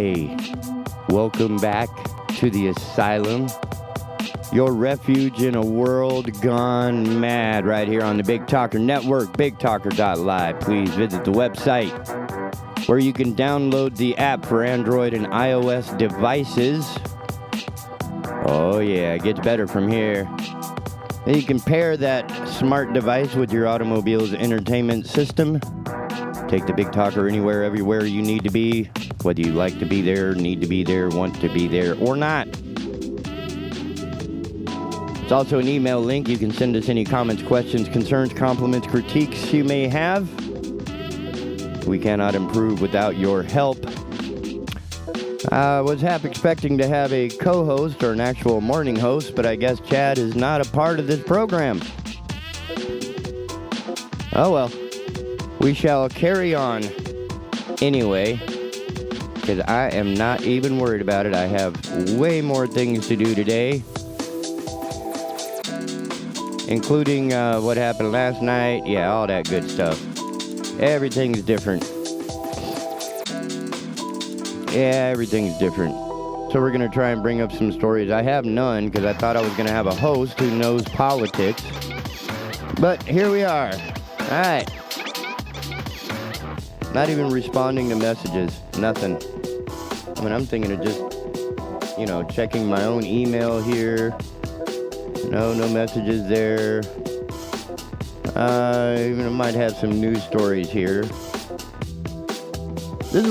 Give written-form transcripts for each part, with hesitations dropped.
Hey, welcome back to the Asylum, your refuge in a world gone mad, right here on the Big Talker Network, bigtalker.live. Please visit the website where you can download the app for Android and iOS devices. Oh yeah, it gets better from here. Then you can pair that smart device with your automobile's entertainment system. Take the Big Talker anywhere, everywhere you need to be, whether you like to be there, need to be there, want to be there, or not. It's also an email link. You can send us any comments, questions, concerns, compliments, critiques you may have. We cannot improve without your help. I was half expecting to have a co-host or an actual morning host, but I guess Chad is not a part of this program. Oh well. We shall carry on anyway, because I am not even worried about it. I have way more things to do today, including what happened last night. Yeah, all that good stuff. Everything's different. Yeah, everything's different. So we're going to try and bring up some stories. I have none, because I thought I was going to have a host who knows politics. But here we are. All right. Not even responding to messages. Nothing. I mean, I'm thinking of just, checking my own email here. No messages there. Even I might have some news stories here. This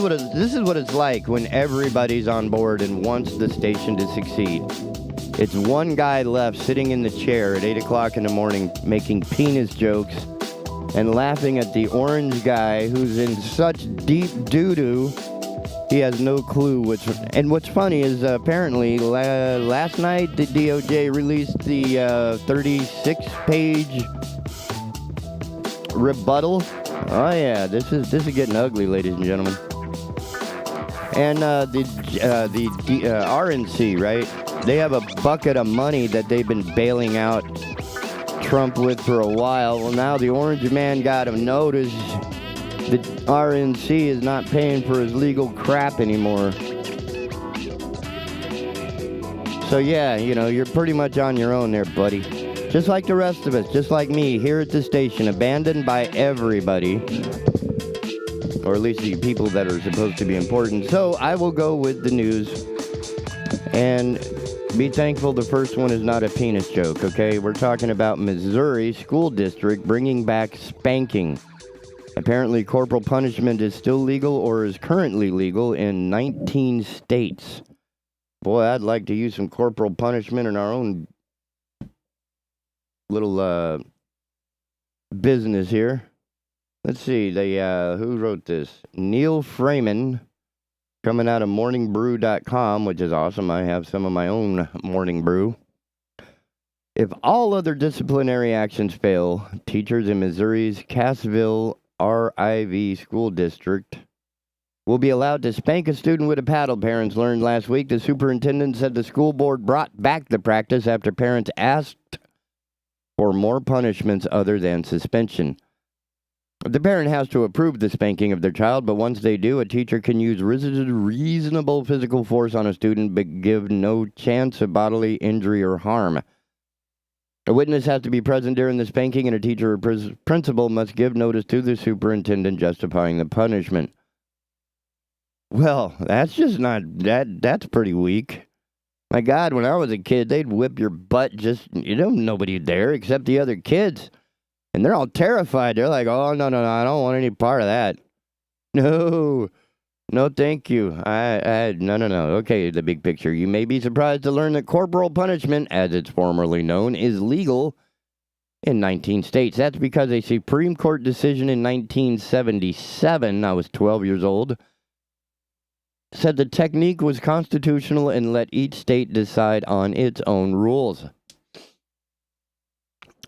is what it's like when everybody's on board and wants the station to succeed. It's one guy left sitting in the chair at 8 o'clock in the morning making penis jokes and laughing at the orange guy who's in such deep doo-doo, he has no clue And what's funny is apparently last night the DOJ released the 36-page rebuttal. Oh yeah, this is getting ugly, ladies and gentlemen. And the RNC, right? They have a bucket of money that they've been bailing out Trump with for a while. Well, now the orange man got a notice that RNC is not paying for his legal crap anymore. So yeah, you're pretty much on your own there, buddy. Just like the rest of us, just like me here at the station, abandoned by everybody. Or at least the people that are supposed to be important. So I will go with the news. And be thankful the first one is not a penis joke, okay? We're talking about Missouri School District bringing back spanking. Apparently, corporal punishment is still legal or is currently legal in 19 states. Boy, I'd like to use some corporal punishment in our own little business here. Let's see, who wrote this? Neil Freeman. Coming out of morningbrew.com, which is awesome. I have some of my own morning brew. If all other disciplinary actions fail, teachers in Missouri's Cassville RIV school district will be allowed to spank a student with a paddle. Parents learned last week. The superintendent said the school board brought back the practice after parents asked for more punishments other than suspension. The parent has to approve the spanking of their child, but once they do, a teacher can use reasonable physical force on a student but give no chance of bodily injury or harm. A witness has to be present during the spanking, and a teacher or principal must give notice to the superintendent justifying the punishment. Well, that's just not... That's pretty weak. My God, when I was a kid, they'd whip your butt just... nobody there except the other kids. And they're all terrified. They're like, oh, no, I don't want any part of that. No, thank you. No. Okay, the big picture. You may be surprised to learn that corporal punishment, as it's formerly known, is legal in 19 states. That's because a Supreme Court decision in 1977, I was 12 years old, said the technique was constitutional and let each state decide on its own rules.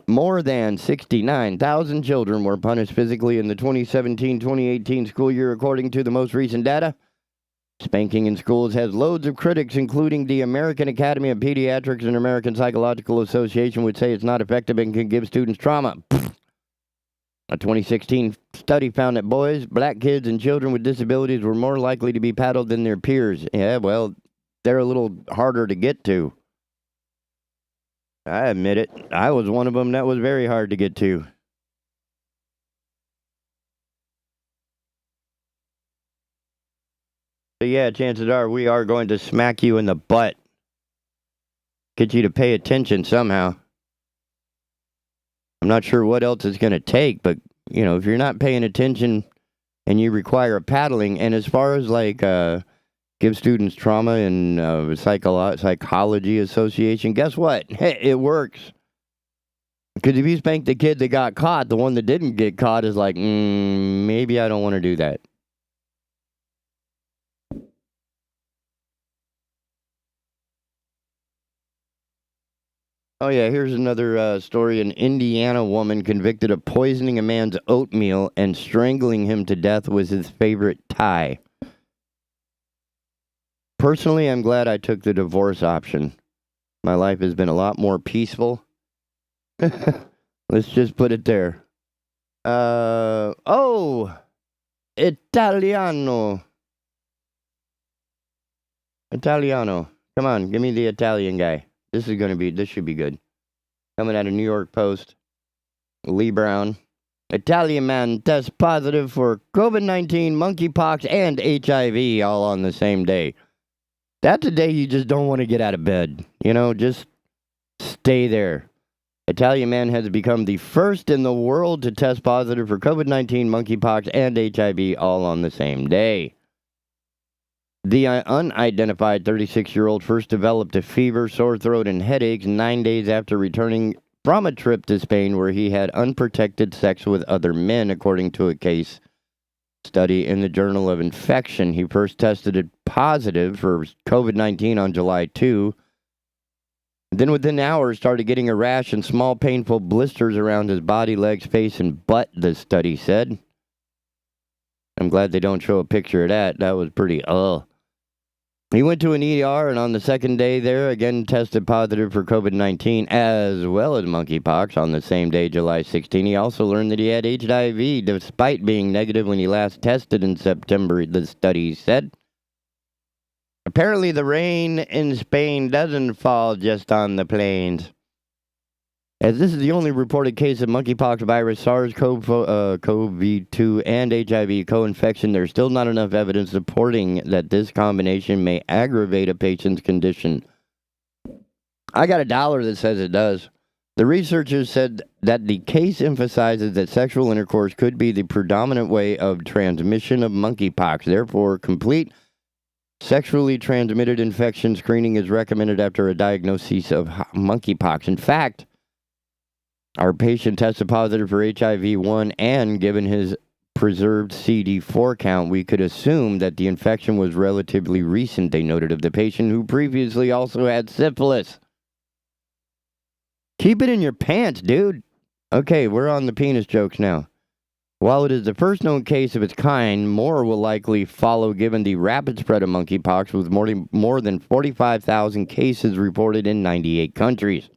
More than 69,000 children were punished physically in the 2017-2018 school year, according to the most recent data. Spanking in schools has loads of critics, including the American Academy of Pediatrics and American Psychological Association, which say it's not effective and can give students trauma. A 2016 study found that boys, black kids, and children with disabilities were more likely to be paddled than their peers. Yeah, well, they're a little harder to get to. I admit it. I was one of them that was very hard to get to. So yeah, chances are we are going to smack you in the butt. Get you to pay attention somehow. I'm not sure what else it's going to take, but, you know, if you're not paying attention and you require paddling, and as far as like give students trauma and psychology association, guess what? It works. Because if you spank the kid that got caught, the one that didn't get caught is like, maybe I don't want to do that. Oh, yeah, here's another story. An Indiana woman convicted of poisoning a man's oatmeal and strangling him to death with his favorite tie. Personally, I'm glad I took the divorce option. My life has been a lot more peaceful. Let's just put it there. Italiano. Italiano. Come on, give me the Italian guy. This should be good. Coming out of New York Post. Lee Brown. Italian man tests positive for COVID-19, monkeypox, and HIV all on the same day. That's a day you just don't want to get out of bed. You know, just stay there. Italian man has become the first in the world to test positive for COVID-19, monkeypox, and HIV all on the same day. The unidentified 36-year-old first developed a fever, sore throat, and headaches 9 days after returning from a trip to Spain where he had unprotected sex with other men, according to a case study in the Journal of Infection. He first tested it positive for COVID-19 on July 2. Then within hours started getting a rash and small painful blisters around his body, legs, face, and butt, the study said. I'm glad they don't show a picture of that. That was pretty, He went to an ER and on the second day there again tested positive for COVID-19 as well as monkeypox on the same day, July 16. He also learned that he had HIV despite being negative when he last tested in September, the study said. Apparently the rain in Spain doesn't fall just on the plains. As this is the only reported case of monkeypox virus, SARS-CoV-2, and HIV co-infection, there's still not enough evidence supporting that this combination may aggravate a patient's condition. I got $1 that says it does. The researchers said that the case emphasizes that sexual intercourse could be the predominant way of transmission of monkeypox. Therefore, complete sexually transmitted infection screening is recommended after a diagnosis of monkeypox. In fact, our patient tested positive for HIV-1, and given his preserved CD4 count, we could assume that the infection was relatively recent, they noted of the patient who previously also had syphilis. Keep it in your pants, dude. Okay, we're on the penis jokes now. While it is the first known case of its kind, more will likely follow given the rapid spread of monkeypox with more than 45,000 cases reported in 98 countries.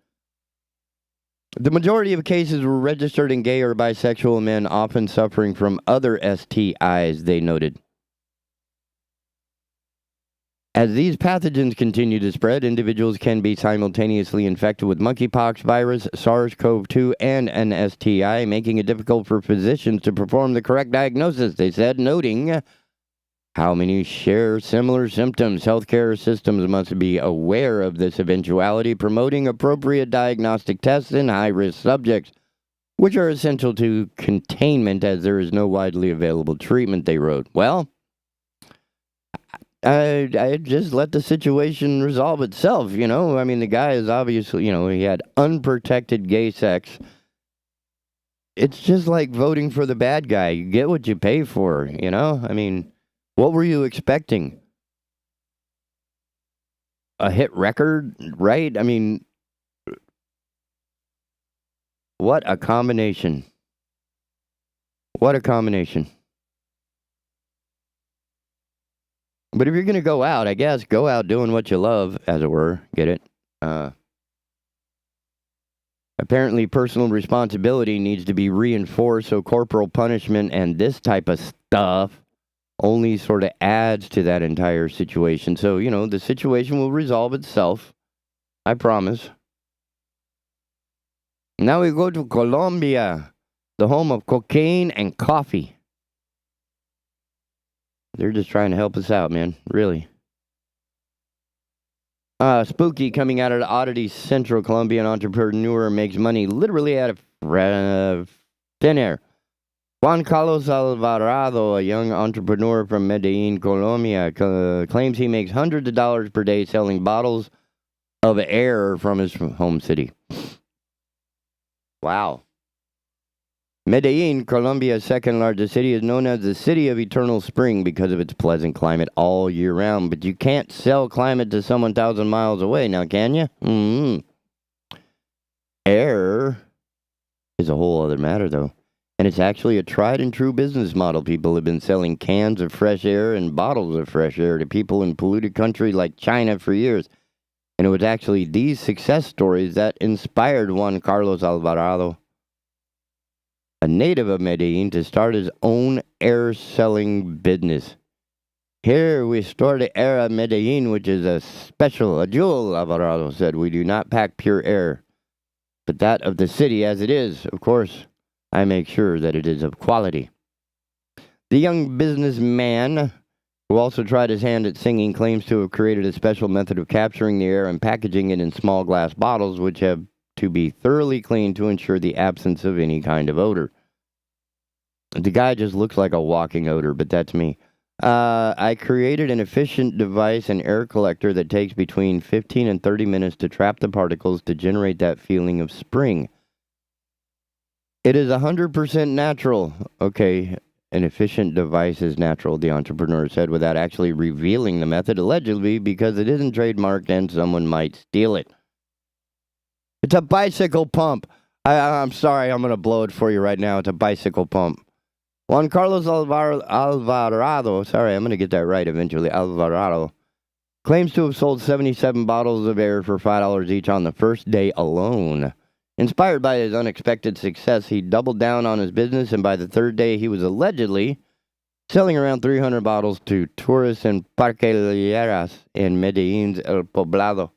The majority of cases were registered in gay or bisexual men, often suffering from other STIs, they noted. As these pathogens continue to spread, individuals can be simultaneously infected with monkeypox virus, SARS-CoV-2, and an STI, making it difficult for physicians to perform the correct diagnosis, they said, noting how many share similar symptoms. Healthcare systems must be aware of this eventuality, promoting appropriate diagnostic tests in high-risk subjects, which are essential to containment as there is no widely available treatment, they wrote. Well, I just let the situation resolve itself, you know? I mean, the guy is obviously, he had unprotected gay sex. It's just like voting for the bad guy. You get what you pay for, you know? I mean, what were you expecting? A hit record, right? I mean, what a combination. What a combination. But if you're going to go out, I guess, go out doing what you love, as it were. Get it? Apparently, personal responsibility needs to be reinforced, so corporal punishment and this type of stuff only sort of adds to that entire situation. So, the situation will resolve itself. I promise. Now we go to Colombia, the home of cocaine and coffee. They're just trying to help us out, man. Really. Spooky coming out of the oddity central Colombian entrepreneur makes money literally out of thin air. Juan Carlos Alvarado, a young entrepreneur from Medellin, Colombia, claims he makes hundreds of dollars per day selling bottles of air from his home city. Wow. Medellin, Colombia's second largest city, is known as the City of Eternal Spring because of its pleasant climate all year round. But you can't sell climate to someone 1,000 miles away now, can you? Mm-hmm. Air is a whole other matter, though. And it's actually a tried and true business model. People have been selling cans of fresh air and bottles of fresh air to people in polluted countries like China for years. And it was actually these success stories that inspired Juan Carlos Alvarado, a native of Medellin, to start his own air-selling business. Here we store the air of Medellin, which is a jewel, Alvarado said. We do not pack pure air, but that of the city as it is. Of course, I make sure that it is of quality. The young businessman, who also tried his hand at singing, claims to have created a special method of capturing the air and packaging it in small glass bottles, which have to be thoroughly cleaned to ensure the absence of any kind of odor. The guy just looks like a walking odor, but that's me. I created an efficient device, an air collector that takes between 15 and 30 minutes to trap the particles to generate that feeling of spring. It is 100% natural. Okay, an efficient device is natural, the entrepreneur said, without actually revealing the method, allegedly because it isn't trademarked and someone might steal it. It's a bicycle pump. I'm sorry, I'm going to blow it for you right now. It's a bicycle pump. Juan Carlos Alvarado, sorry, I'm going to get that right eventually, Alvarado, claims to have sold 77 bottles of air for $5 each on the first day alone. Inspired by his unexpected success, he doubled down on his business, and by the third day, he was allegedly selling around 300 bottles to tourists in Parque Lleras in Medellin's El Poblado.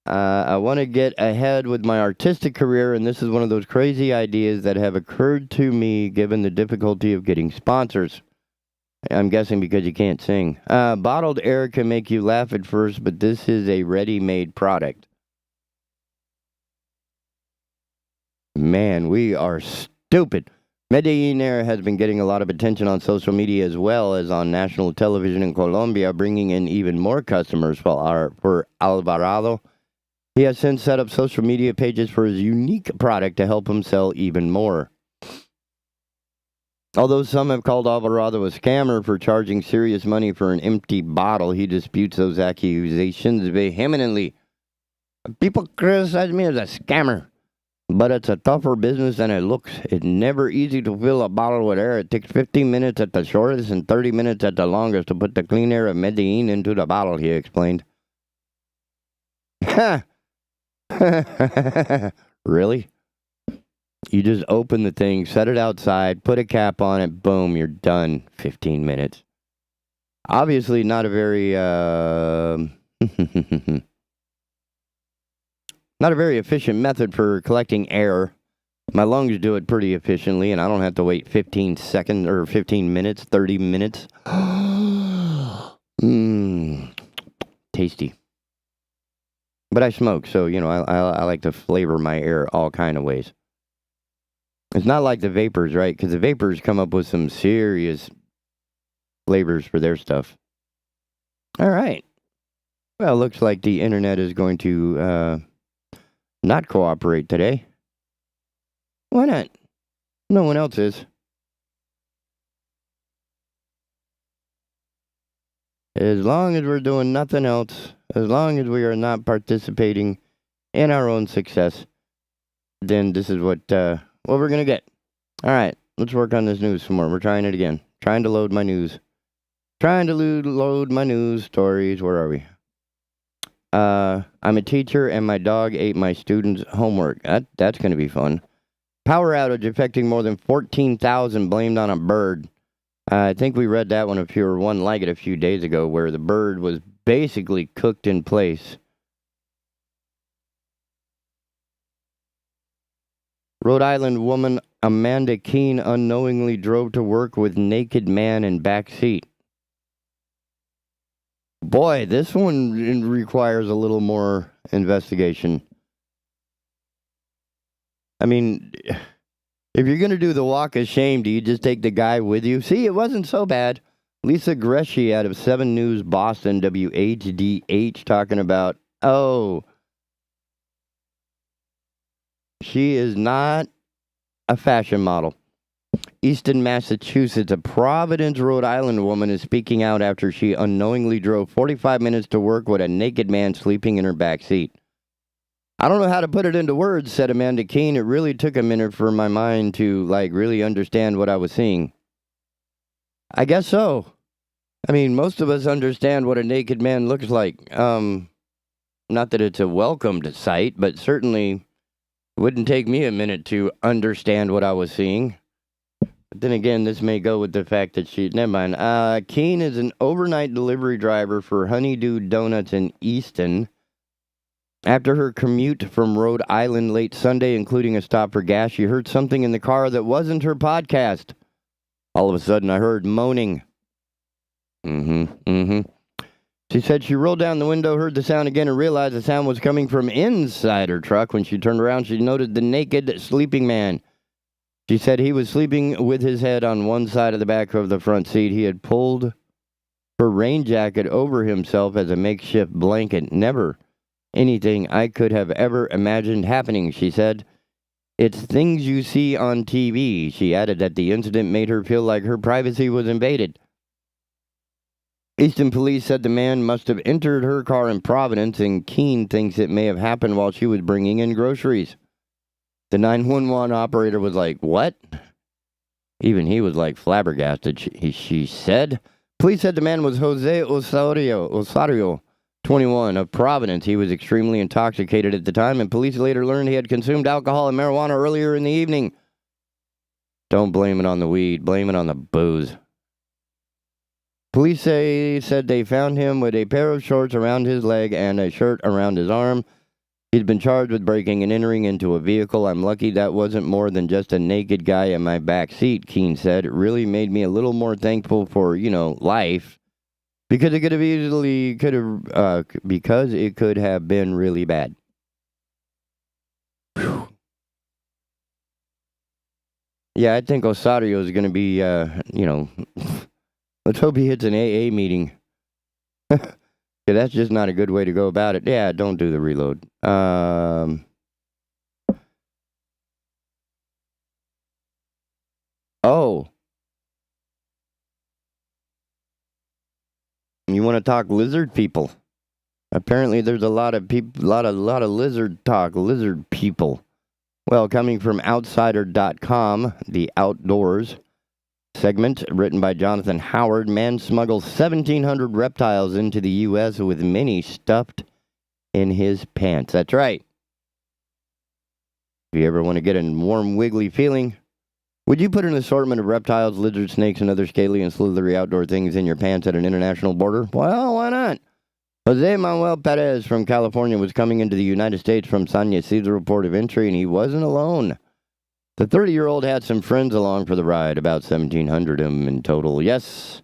I want to get ahead with my artistic career, and this is one of those crazy ideas that have occurred to me given the difficulty of getting sponsors. I'm guessing because you can't sing. Bottled air can make you laugh at first, but this is a ready-made product. Man, we are stupid. Medellin Air has been getting a lot of attention on social media as well as on national television in Colombia, bringing in even more customers for Alvarado. He has since set up social media pages for his unique product to help him sell even more. Although some have called Alvarado a scammer for charging serious money for an empty bottle, he disputes those accusations vehemently. People criticize me as a scammer, but it's a tougher business than it looks. It's never easy to fill a bottle with air. It takes 15 minutes at the shortest and 30 minutes at the longest to put the clean air of Medellin into the bottle, he explained. Ha! Really? You just open the thing, set it outside, put a cap on it, boom, you're done. 15 minutes. Obviously not a very, not a very efficient method for collecting air. My lungs do it pretty efficiently, and I don't have to wait 15 seconds or 15 minutes, 30 minutes. Tasty. But I smoke, so, I like to flavor my air all kind of ways. It's not like the vapors, right? Because the vapors come up with some serious flavors for their stuff. All right. Well, looks like the internet is going to not cooperate today. Why not? No one else is. As long as we're doing nothing else, as long as we are not participating in our own success, then this is what we're going to get. All right, let's work on this news some more. We're trying it again. Trying to load my news. Trying to load my news stories. Where are we? I'm a teacher and my dog ate my students' homework. That's going to be fun. Power outage affecting more than 14,000 blamed on a bird. I think we read that one if you were one like it a few days ago where the bird was basically cooked in place. Rhode Island woman Amanda Keene unknowingly drove to work with naked man in back seat. Boy, this one requires a little more investigation. I mean, if you're going to do the walk of shame, do you just take the guy with you? See, it wasn't so bad. Lisa Greshy out of 7 News Boston, WHDH, talking about, she is not a fashion model. Easton, Massachusetts, a Providence, Rhode Island woman is speaking out after she unknowingly drove 45 minutes to work with a naked man sleeping in her back seat. I don't know how to put it into words, said Amanda Keene. It really took a minute for my mind to, really understand what I was seeing. I guess so. I mean, most of us understand what a naked man looks like. Not that it's a welcomed sight, but certainly it wouldn't take me a minute to understand what I was seeing. But then again, this may go with the fact that never mind. Keene is an overnight delivery driver for Honeydew Donuts in Easton. After her commute from Rhode Island late Sunday, including a stop for gas, she heard something in the car that wasn't her podcast. All of a sudden, I heard moaning. She said she rolled down the window, heard the sound again, and realized the sound was coming from inside her truck. When she turned around, she noted the naked sleeping man. She said he was sleeping with his head on one side of the back of the front seat. He had pulled her rain jacket over himself as a makeshift blanket. Never anything I could have ever imagined happening, she said. It's things you see on TV. She added that the incident made her feel like her privacy was invaded. Easton police said the man must have entered her car in Providence, and Keene thinks it may have happened while she was bringing in groceries. The 911 operator was like, what? Even he was flabbergasted, she said. Police said the man was Jose Osario, 21, of Providence. He was extremely intoxicated at the time, and police later learned he had consumed alcohol and marijuana earlier in the evening. Don't blame it on the weed, blame it on the booze. Police said they found him with a pair of shorts around his leg and a shirt around his arm. He'd been charged with breaking and entering into a vehicle. I'm lucky that wasn't more than just a naked guy in my back seat, Keene said. It really made me a little more thankful for, life. Because it could have been really bad. Whew. Yeah, I think Osario is going to be, let's hope he hits an AA meeting. Yeah, that's just not a good way to go about it. Yeah, don't do the reload. You want to talk lizard people? Apparently, there's a lot of people, lot of lizard talk, lizard people. Well, coming from Outsider.com, the Outdoors segment written by Jonathan Howard, man smuggles 1,700 reptiles into the U.S. with many stuffed in his pants. That's right. If you ever want to get a warm, wiggly feeling, would you put an assortment of reptiles, lizards, snakes, and other scaly and slithery outdoor things in your pants at an international border? Well, why not? Jose Manuel Perez from California was coming into the United States from San Ysidro port of entry, and he wasn't alone. The 30-year-old had some friends along for the ride, about 1,700 of them in total. Yes,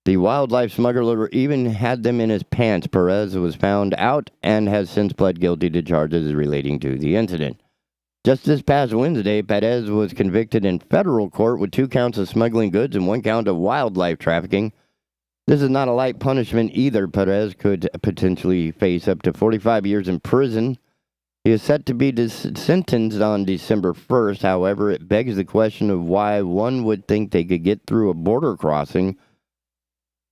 the wildlife smuggler even had them in his pants. Perez was found out and has since pled guilty to charges relating to the incident. Just this past Wednesday, Perez was convicted in federal court with 2 counts of smuggling goods and 1 count of wildlife trafficking. This is not a light punishment either. Perez could potentially face up to 45 years in prison. He is set to be sentenced on December 1st. However, it begs the question of why one would think they could get through a border crossing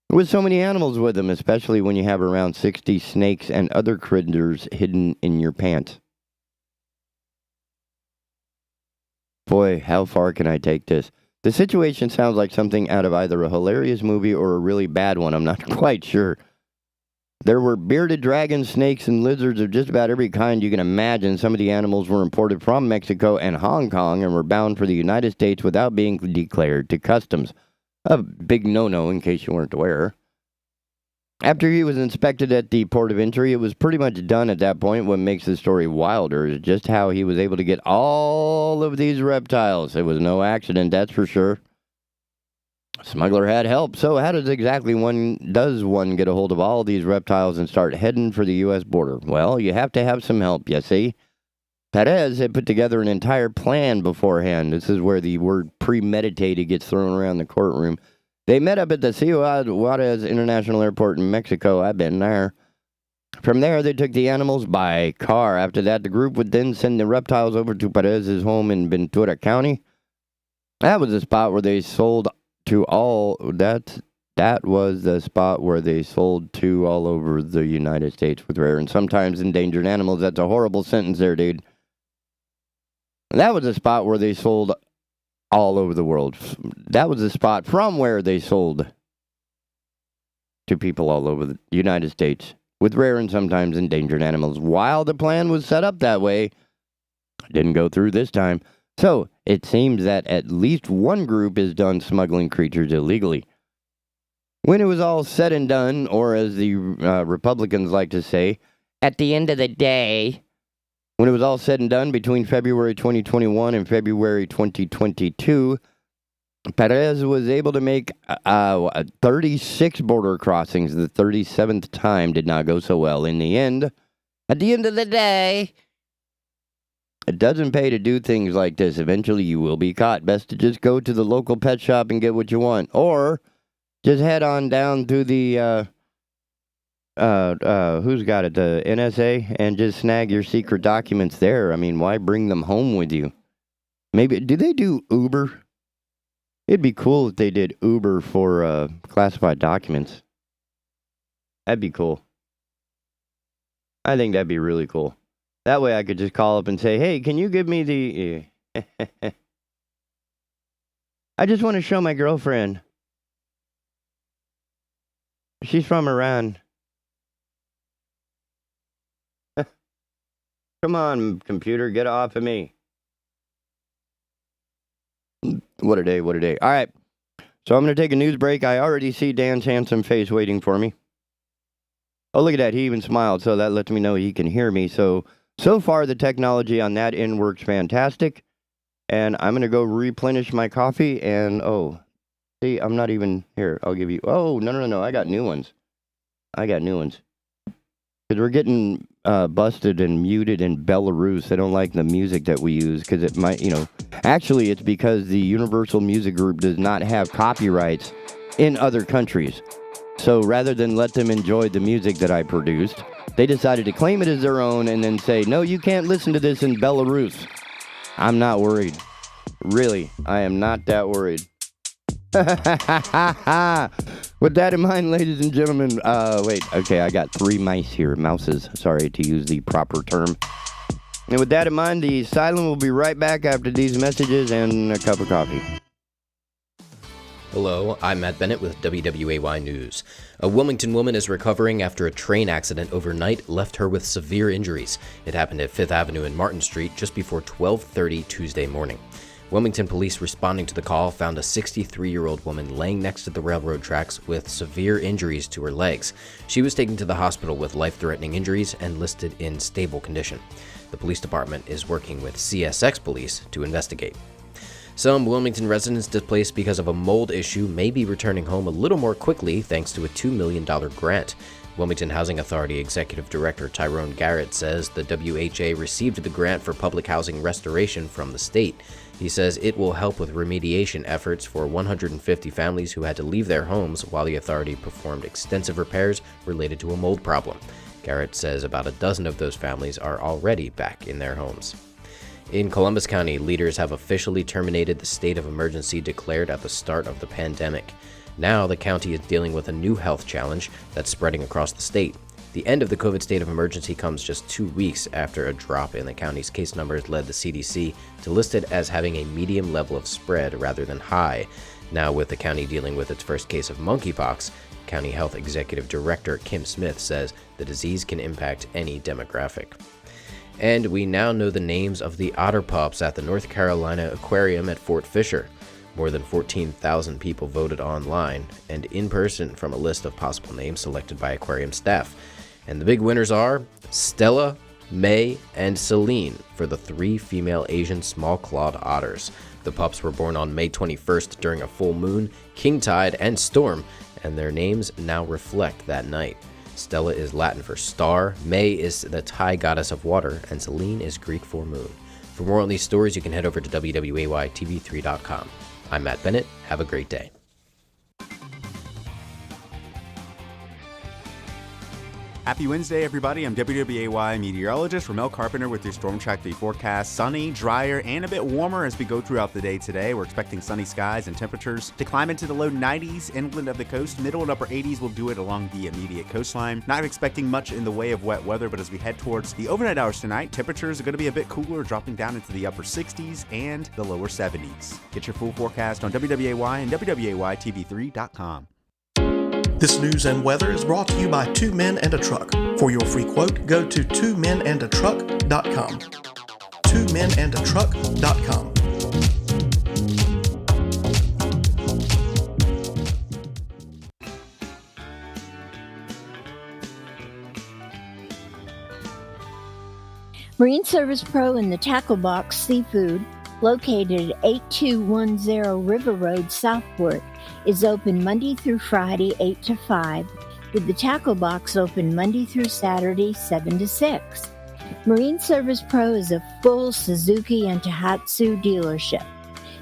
with so many animals with them, especially when you have around 60 snakes and other critters hidden in your pants. Boy, how far can I take this? The situation sounds like something out of either a hilarious movie or a really bad one. I'm not quite sure. There were bearded dragons, snakes, and lizards of just about every kind you can imagine. Some of the animals were imported from Mexico and Hong Kong and were bound for the United States without being declared to customs. A big no-no, in case you weren't aware. After he was inspected at the port of entry, it was pretty much done at that point. What makes the story wilder is just how he was able to get all of these reptiles. It was no accident, that's for sure. Smuggler had help. So how does one get a hold of all these reptiles and start heading for the U.S. border? Well, you have to have some help, you see. Perez had put together an entire plan beforehand. This is where the word premeditated gets thrown around the courtroom. They met up at the Ciudad Juarez International Airport in Mexico. I've been there. From there, they took the animals by car. After that, the group would then send the reptiles over to Perez's home in Ventura County. That was the spot where they sold to all. That was the spot where they sold to all over the United States with rare and sometimes endangered animals. That's a horrible sentence there, dude. That was the spot where they sold all over the world. That was the spot from where they sold to people all over the United States with rare and sometimes endangered animals. While the plan was set up that way, it didn't go through this time. So it seems that at least one group is done smuggling creatures illegally. When it was all said and done, or as the Republicans like to say, at the end of the day, when it was all said and done between February 2021 and February 2022, Perez was able to make 36 border crossings. The 37th time did not go so well. In the end, at the end of the day, it doesn't pay to do things like this. Eventually, you will be caught. Best to just go to the local pet shop and get what you want. Or just head on down to the, who's got it, the NSA, and just snag your secret documents there. I mean, why bring them home with you? Maybe, do they do Uber? It'd be cool if they did Uber for classified documents. That'd be cool. I think that'd be really cool. That way I could just call up and say, hey, can you give me the... I just want to show my girlfriend. She's from Iran. Come on, computer, get off of me. What a day, what a day. All right, so I'm going to take a news break. I already see Dan's handsome face waiting for me. Oh, look at that. He even smiled, so that lets me know he can hear me. So far, the technology on that end works fantastic. And I'm going to go replenish my coffee. And, oh, see, I'm not even here. I'll give you... Oh, no. I got new ones. Because we're getting busted and muted in Belarus. They don't like the music that we use because it might, Actually, it's because the Universal Music Group does not have copyrights in other countries. So rather than let them enjoy the music that I produced, they decided to claim it as their own and then say, no, you can't listen to this in Belarus. I'm not worried. Really, I am not that worried. With that in mind, ladies and gentlemen, I got 3 mice here. Mouses, sorry to use the proper term. And with that in mind, the Asylum will be right back after these messages and a cup of coffee. Hello, I'm Matt Bennett with WWAY News. A Wilmington woman is recovering after a train accident overnight left her with severe injuries. It happened at 5th Avenue and Martin Street just before 12:30 Tuesday morning. Wilmington police responding to the call found a 63-year-old woman laying next to the railroad tracks with severe injuries to her legs. She was taken to the hospital with life-threatening injuries and listed in stable condition. The police department is working with CSX police to investigate. Some Wilmington residents displaced because of a mold issue may be returning home a little more quickly thanks to a $2 million grant. Wilmington Housing Authority Executive Director Tyrone Garrett says the WHA received the grant for public housing restoration from the state. He says it will help with remediation efforts for 150 families who had to leave their homes while the authority performed extensive repairs related to a mold problem. Garrett says about a dozen of those families are already back in their homes. In Columbus County, leaders have officially terminated the state of emergency declared at the start of the pandemic. Now, the county is dealing with a new health challenge that's spreading across the state. The end of the COVID state of emergency comes just 2 weeks after a drop in the county's case numbers led the CDC to list it as having a medium level of spread rather than high. Now, with the county dealing with its first case of monkeypox, County Health Executive Director Kim Smith says the disease can impact any demographic. And we now know the names of the otter pups at the North Carolina Aquarium at Fort Fisher. More than 14,000 people voted online and in person from a list of possible names selected by aquarium staff. And the big winners are Stella, May, and Celine for the 3 female Asian small-clawed otters. The pups were born on May 21st during a full moon, king tide, and storm, and their names now reflect that night. Stella is Latin for star, May is the Thai goddess of water, and Celine is Greek for moon. For more on these stories, you can head over to WWAYTV3.com. I'm Matt Bennett. Have a great day. Happy Wednesday, everybody. I'm WWAY meteorologist Ramel Carpenter with your Storm Track 3 forecast. Sunny, drier, and a bit warmer as we go throughout the day today. We're expecting sunny skies and temperatures to climb into the low 90s inland of the coast. Middle and upper 80s will do it along the immediate coastline. Not expecting much in the way of wet weather, but as we head towards the overnight hours tonight, temperatures are going to be a bit cooler, dropping down into the upper 60s and the lower 70s. Get your full forecast on WWAY and WWAYTV3.com. This news and weather is brought to you by Two Men and a Truck. For your free quote, go to twomenandatruck.com. twomenandatruck.com. Marine Service Pro and the Tackle Box Seafood, located at 8210 River Road, Southport, is open Monday through Friday, 8 to 5, with the Tackle Box open Monday through Saturday, 7 to 6. Marine Service Pro is a full Suzuki and Tohatsu dealership.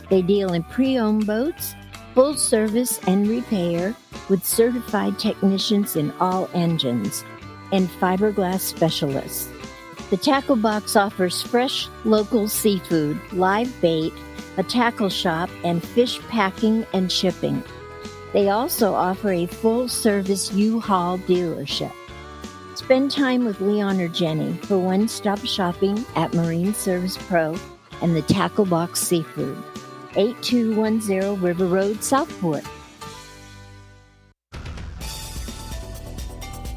They deal in pre-owned boats, full service and repair, with certified technicians in all engines, and fiberglass specialists. The Tackle Box offers fresh, local seafood, live bait, a tackle shop, and fish packing and shipping. They also offer a full-service U-Haul dealership. Spend time with Leon or Jenny for one-stop shopping at Marine Service Pro and the Tackle Box Seafood, 8210 River Road, Southport.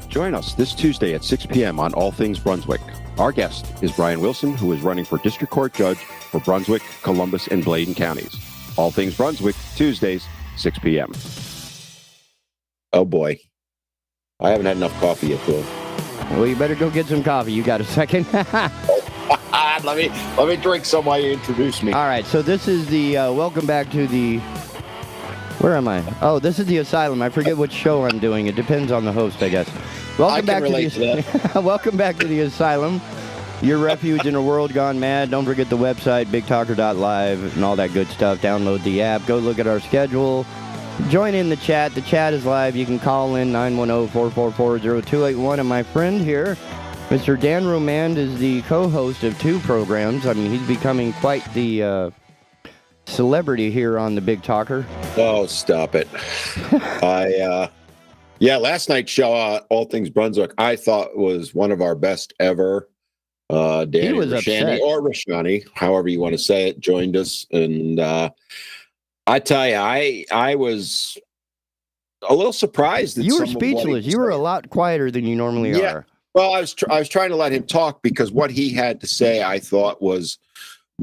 Join us this Tuesday at 6 p.m. on All Things Brunswick. Our guest is Brian Wilson, who is running for District Court Judge for Brunswick, Columbus, and Bladen counties. All Things Brunswick, Tuesdays, 6 p.m. Oh, boy. I haven't had enough coffee yet, Bill. Well, you better go get some coffee. You got a second? let me drink some while you introduce me. All right, so this is the, welcome back to the, where am I? Oh, this is the Asylum. I forget which show I'm doing. It depends on the host, I guess. Welcome back to the Welcome back to the Asylum, your refuge in a world gone mad. Don't forget the website, bigtalker.live, and all that good stuff. Download the app. Go look at our schedule. Join in the chat. The chat is live. You can call in 910-444-0281. And my friend here, Mr. Dan Romand, is the co-host of 2 programs. I mean, he's becoming quite the celebrity here on the Big Talker. Oh, stop it. Yeah, last night's show, All Things Brunswick, I thought was one of our best ever. Danny Rashani, or Rashani, however you want to say it, joined us. And I tell you, I was a little surprised that you were speechless. You were a lot quieter than you normally are. Well, I was trying to let him talk because what he had to say, I thought was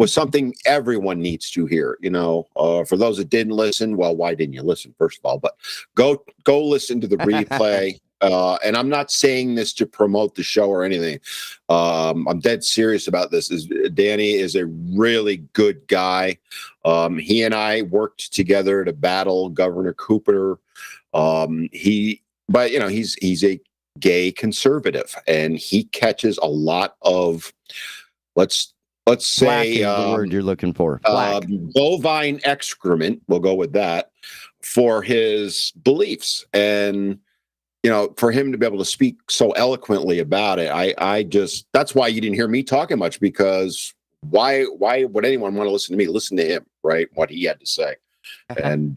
something everyone needs to hear. You know, for those that didn't listen, well, why didn't you listen, first of all? But go listen to the replay. And I'm not saying this to promote the show or anything. I'm dead serious about this. Danny is a really good guy. He and I worked together to battle Governor Cooper. He's a gay conservative, and he catches a lot of let's say black is the word you're looking for. Bovine excrement. We'll go with that for his beliefs. And for him to be able to speak so eloquently about it, that's why you didn't hear me talking much, because why would anyone want to listen to me? Listen to him, right? What he had to say. And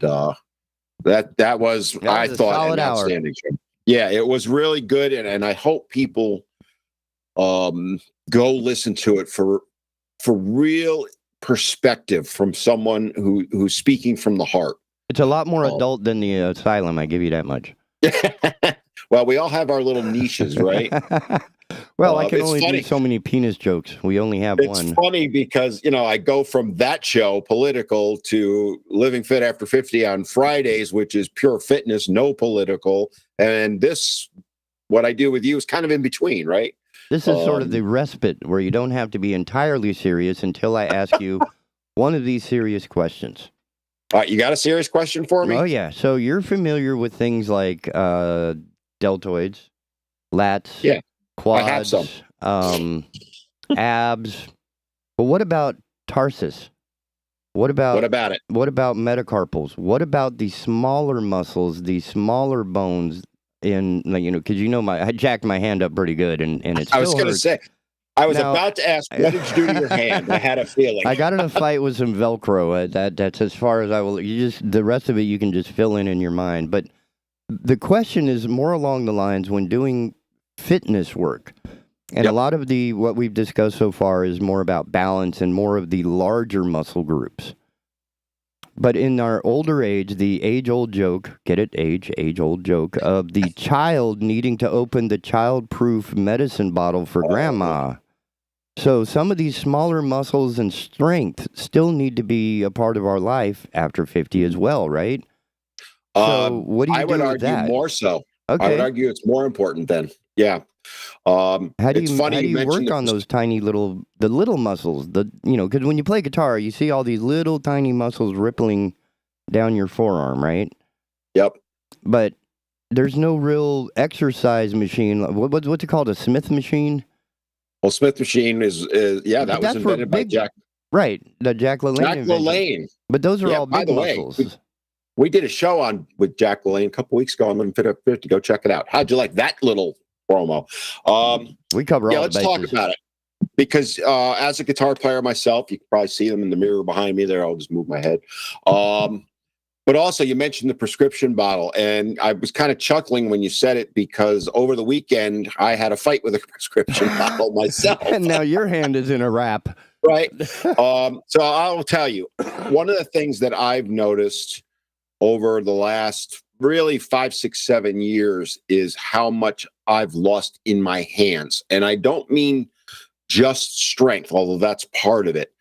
that was I thought, an outstanding show. Yeah, it was really good, and I hope people go listen to it for real perspective from someone who's speaking from the heart. It's a lot more adult than the Asylum. I give you that much. Well, we all have our little niches, right? Well, I can it's only funny. do so many penis jokes. We only have It's one. funny because, I go from that show, political, to Living Fit After 50 on Fridays, which is pure fitness, no political. And this, what I do with you, is kind of in between, right? This is sort of the respite where you don't have to be entirely serious until I ask you one of these serious questions. All right, you got a serious question for me? Oh, yeah. So you're familiar with things like deltoids, lats, Yeah, quads, I have some. Abs. But what about tarsus? What about it? What about metacarpals? What about the smaller muscles, the smaller bones in, because I jacked my hand up pretty good, and it still I was going to hurts. say, I was Now, about to ask, what did you do to your hand? I had a feeling. I got in a fight with some Velcro. That's as far as I will. The rest of it you can just fill in your mind. But the question is more along the lines when doing fitness work. And a lot of what we've discussed so far is more about balance and more of the larger muscle groups. But in our older age, the age-old joke, get it? Age-old joke of the child needing to open the child-proof medicine bottle for grandma. So some of these smaller muscles and strength still need to be a part of our life after 50 as well, right? So what do you I do would with argue that? more so. Okay. I would argue it's more important then. Yeah. How do it's you funny how do you mentioned work on those tiny little muscles? Because when you play guitar, you see all these little tiny muscles rippling down your forearm, right? Yep. But there's no real exercise machine. What's it called? A Smith machine? Well, Smith machine that But was invented by Jack. Right, the Jack LaLanne Jack invention. LaLanne. But those are all by big the way, muscles. we did a show with Jack LaLanne a couple weeks ago on Living Fit Up 50. Go check it out. How'd you like that little promo? We cover all let's the talk bases. about it. Because as a guitar player myself, you can probably see them in the mirror behind me there. I'll just move my head. But also, you mentioned the prescription bottle, and I was kind of chuckling when you said it because over the weekend, I had a fight with a prescription bottle myself. And now your hand is in a wrap. Right. So I'll tell you, one of the things that I've noticed over the last really 5, 6, 7 years is how much I've lost in my hands. And I don't mean just strength, although that's part of it.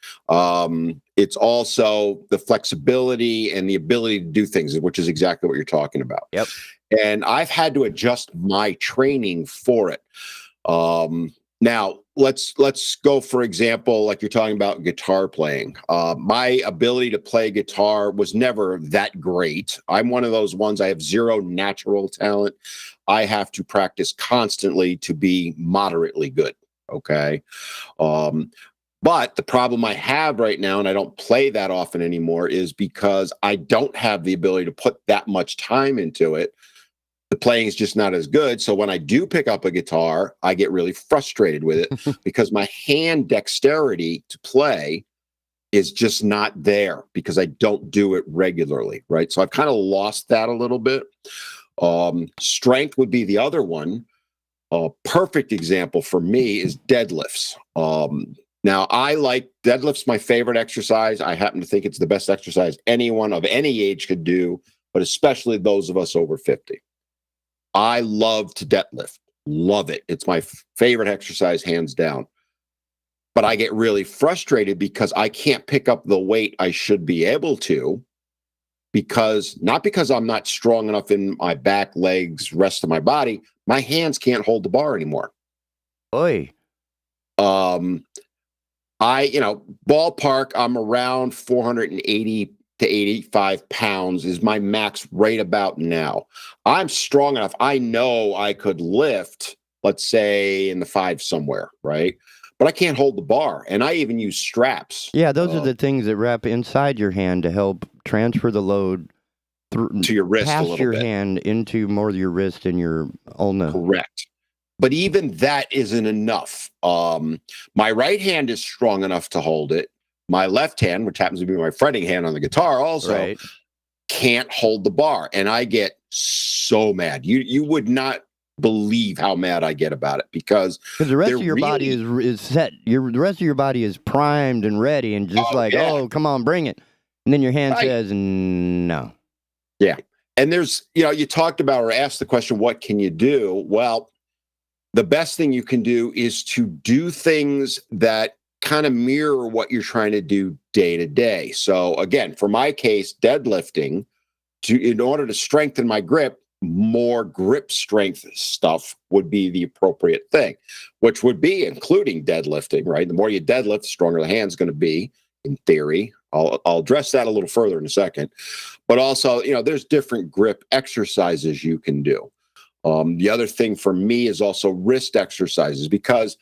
It's also the flexibility and the ability to do things, which is exactly what you're talking about. Yep. And I've had to adjust my training for it. Now, let's go, for example, like you're talking about guitar playing. My ability to play guitar was never that great. I'm one of those ones, I have zero natural talent. I have to practice constantly to be moderately good. Okay. But the problem I have right now, and I don't play that often anymore, is because I don't have the ability to put that much time into it. The playing is just not as good. So when I do pick up a guitar, I get really frustrated with it because my hand dexterity to play is just not there because I don't do it regularly, right? So I've kind of lost that a little bit. Strength would be the other one. A perfect example for me is deadlifts. Now, I like deadlifts, my favorite exercise. I happen to think it's the best exercise anyone of any age could do, but especially those of us over 50. I love to deadlift. Love it. It's my favorite exercise, hands down. But I get really frustrated because I can't pick up the weight I should be able to, not because I'm not strong enough in my back, legs, rest of my body. My hands can't hold the bar anymore. Oy. Ballpark, I'm around 480 to 85 pounds is my max right about now. I'm strong enough. I know I could lift, let's say in the 5 somewhere, right? But I can't hold the bar. And I even use straps. Yeah, those are the things that wrap inside your hand to help transfer the load to your wrist, past your hand into more of your wrist and your ulna. Correct. But even that isn't enough. My right hand is strong enough to hold it. My left hand, which happens to be my fretting hand on the guitar also, can't hold the bar. And I get so mad. You would not believe how mad I get about it because the rest they're of your body is set. The rest of your body is primed and ready, and just oh, come on, bring it. And then your hand says no. Yeah. And there's, you talked about or asked the question, what can you do? Well, the best thing you can do is to do things that kind of mirror what you're trying to do day to day. So again, for my case, deadlifting, in order to strengthen my grip, more grip strength stuff would be the appropriate thing, which would be including deadlifting, right? The more you deadlift, the stronger the hand's going to be, in theory. I'll address that a little further in a second. But also, there's different grip exercises you can do. The other thing for me is also wrist exercises, because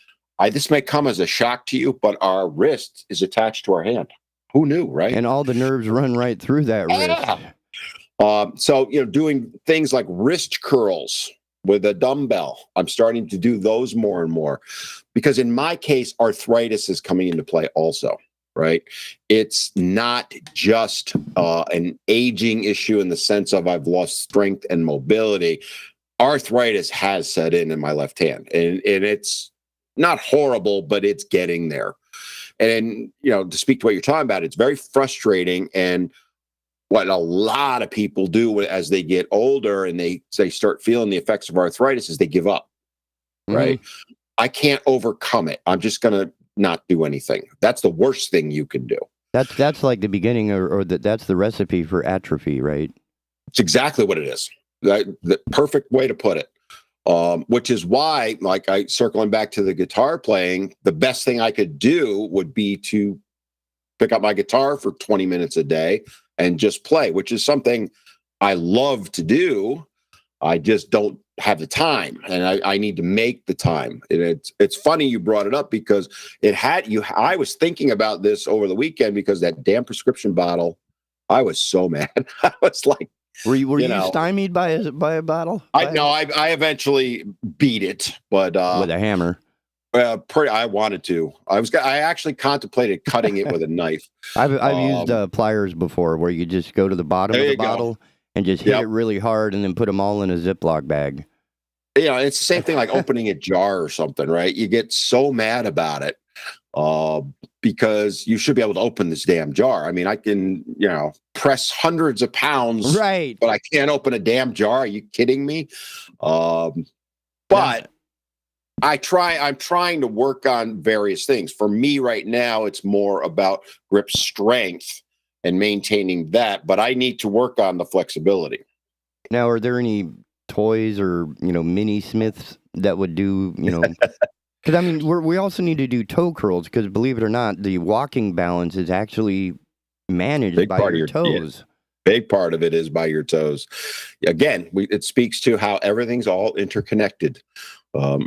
this may come as a shock to you, but our wrist is attached to our hand. Who knew, right? And all the nerves run right through that wrist. So, doing things like wrist curls with a dumbbell, I'm starting to do those more and more, because in my case, arthritis is coming into play also, right? It's not just an aging issue in the sense of I've lost strength and mobility. Arthritis has set in my left hand, and it's not horrible, but it's getting there. And, to speak to what you're talking about, it's very frustrating. And what a lot of people do as they get older and they start feeling the effects of arthritis is they give up, right? I can't overcome it. I'm just going to not do anything. That's the worst thing you can do. That's like the beginning, that's the recipe for atrophy, right? It's exactly what it is. The perfect way to put it. Which is why, circling back to the guitar playing, the best thing I could do would be to pick up my guitar for 20 minutes a day and just play, which is something I love to do. I just don't have the time, and I need to make the time. And it's funny you brought it up, because I was thinking about this over the weekend, because that damn prescription bottle, I was so mad. I was like, Were you stymied by a bottle? I eventually beat it, but with a hammer. I wanted to. I actually contemplated cutting it with a knife. I've used pliers before, where you just go to the bottom of the bottle and just hit it really hard, and then put them all in a Ziploc bag. It's the same thing like opening a jar or something, right? You get so mad about it. Because you should be able to open this damn jar. I mean, I can, press hundreds of pounds, right? But I can't open a damn jar. Are you kidding me? But I'm trying to work on various things. For me right now, it's more about grip strength and maintaining that, but I need to work on the flexibility. Now, are there any toys or, mini Smiths that would do, Because, I mean, we also need to do toe curls, because believe it or not, the walking balance is actually managed by your toes. Big part of it is by your toes. Again, it speaks to how everything's all interconnected.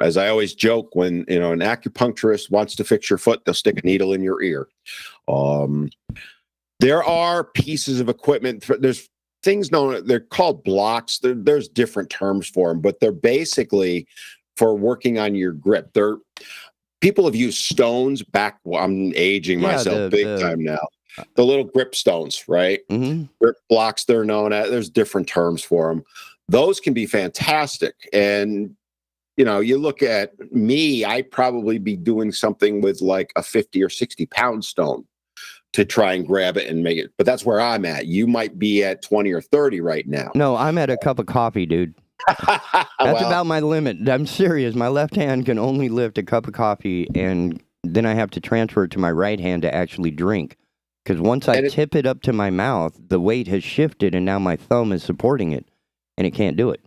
As I always joke, when an acupuncturist wants to fix your foot, they'll stick a needle in your ear. There are pieces of equipment. There's things they're called blocks. There's different terms for them, but they're basically for working on your grip. People have used stones back. Well, I'm aging myself big time now. The little grip stones, right? Mm-hmm. Grip blocks, they're known as. There's different terms for them. Those can be fantastic. And, you look at me, I'd probably be doing something with like a 50 or 60 pound stone to try and grab it and make it. But that's where I'm at. You might be at 20 or 30 right now. No, I'm at a cup of coffee, dude. That's about my limit. I'm serious. My left hand can only lift a cup of coffee, and then I have to transfer it to my right hand to actually drink. Because once I tip it up to my mouth, the weight has shifted, and now my thumb is supporting it, and it can't do it.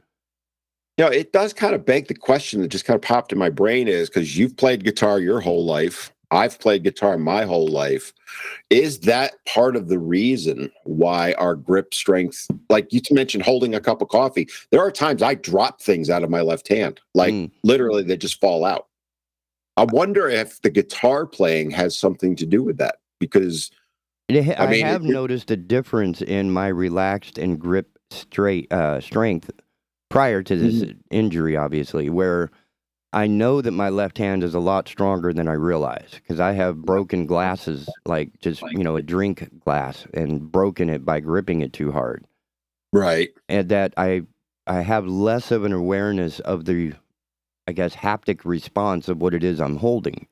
It does kind of beg the question that just kind of popped in my brain, is because you've played guitar your whole life. I've played guitar my whole life. Is that part of the reason why our grip strength, like you mentioned, holding a cup of coffee, there are times I drop things out of my left hand, literally they just fall out. I wonder if the guitar playing has something to do with that, because I have noticed a difference in my relaxed and grip strength prior to this injury, obviously, where I know that my left hand is a lot stronger than I realize, because I have broken glasses, like just, a drink glass, and broken it by gripping it too hard. Right. And that I I have less of an awareness of the, I guess, haptic response of what it is I'm holding.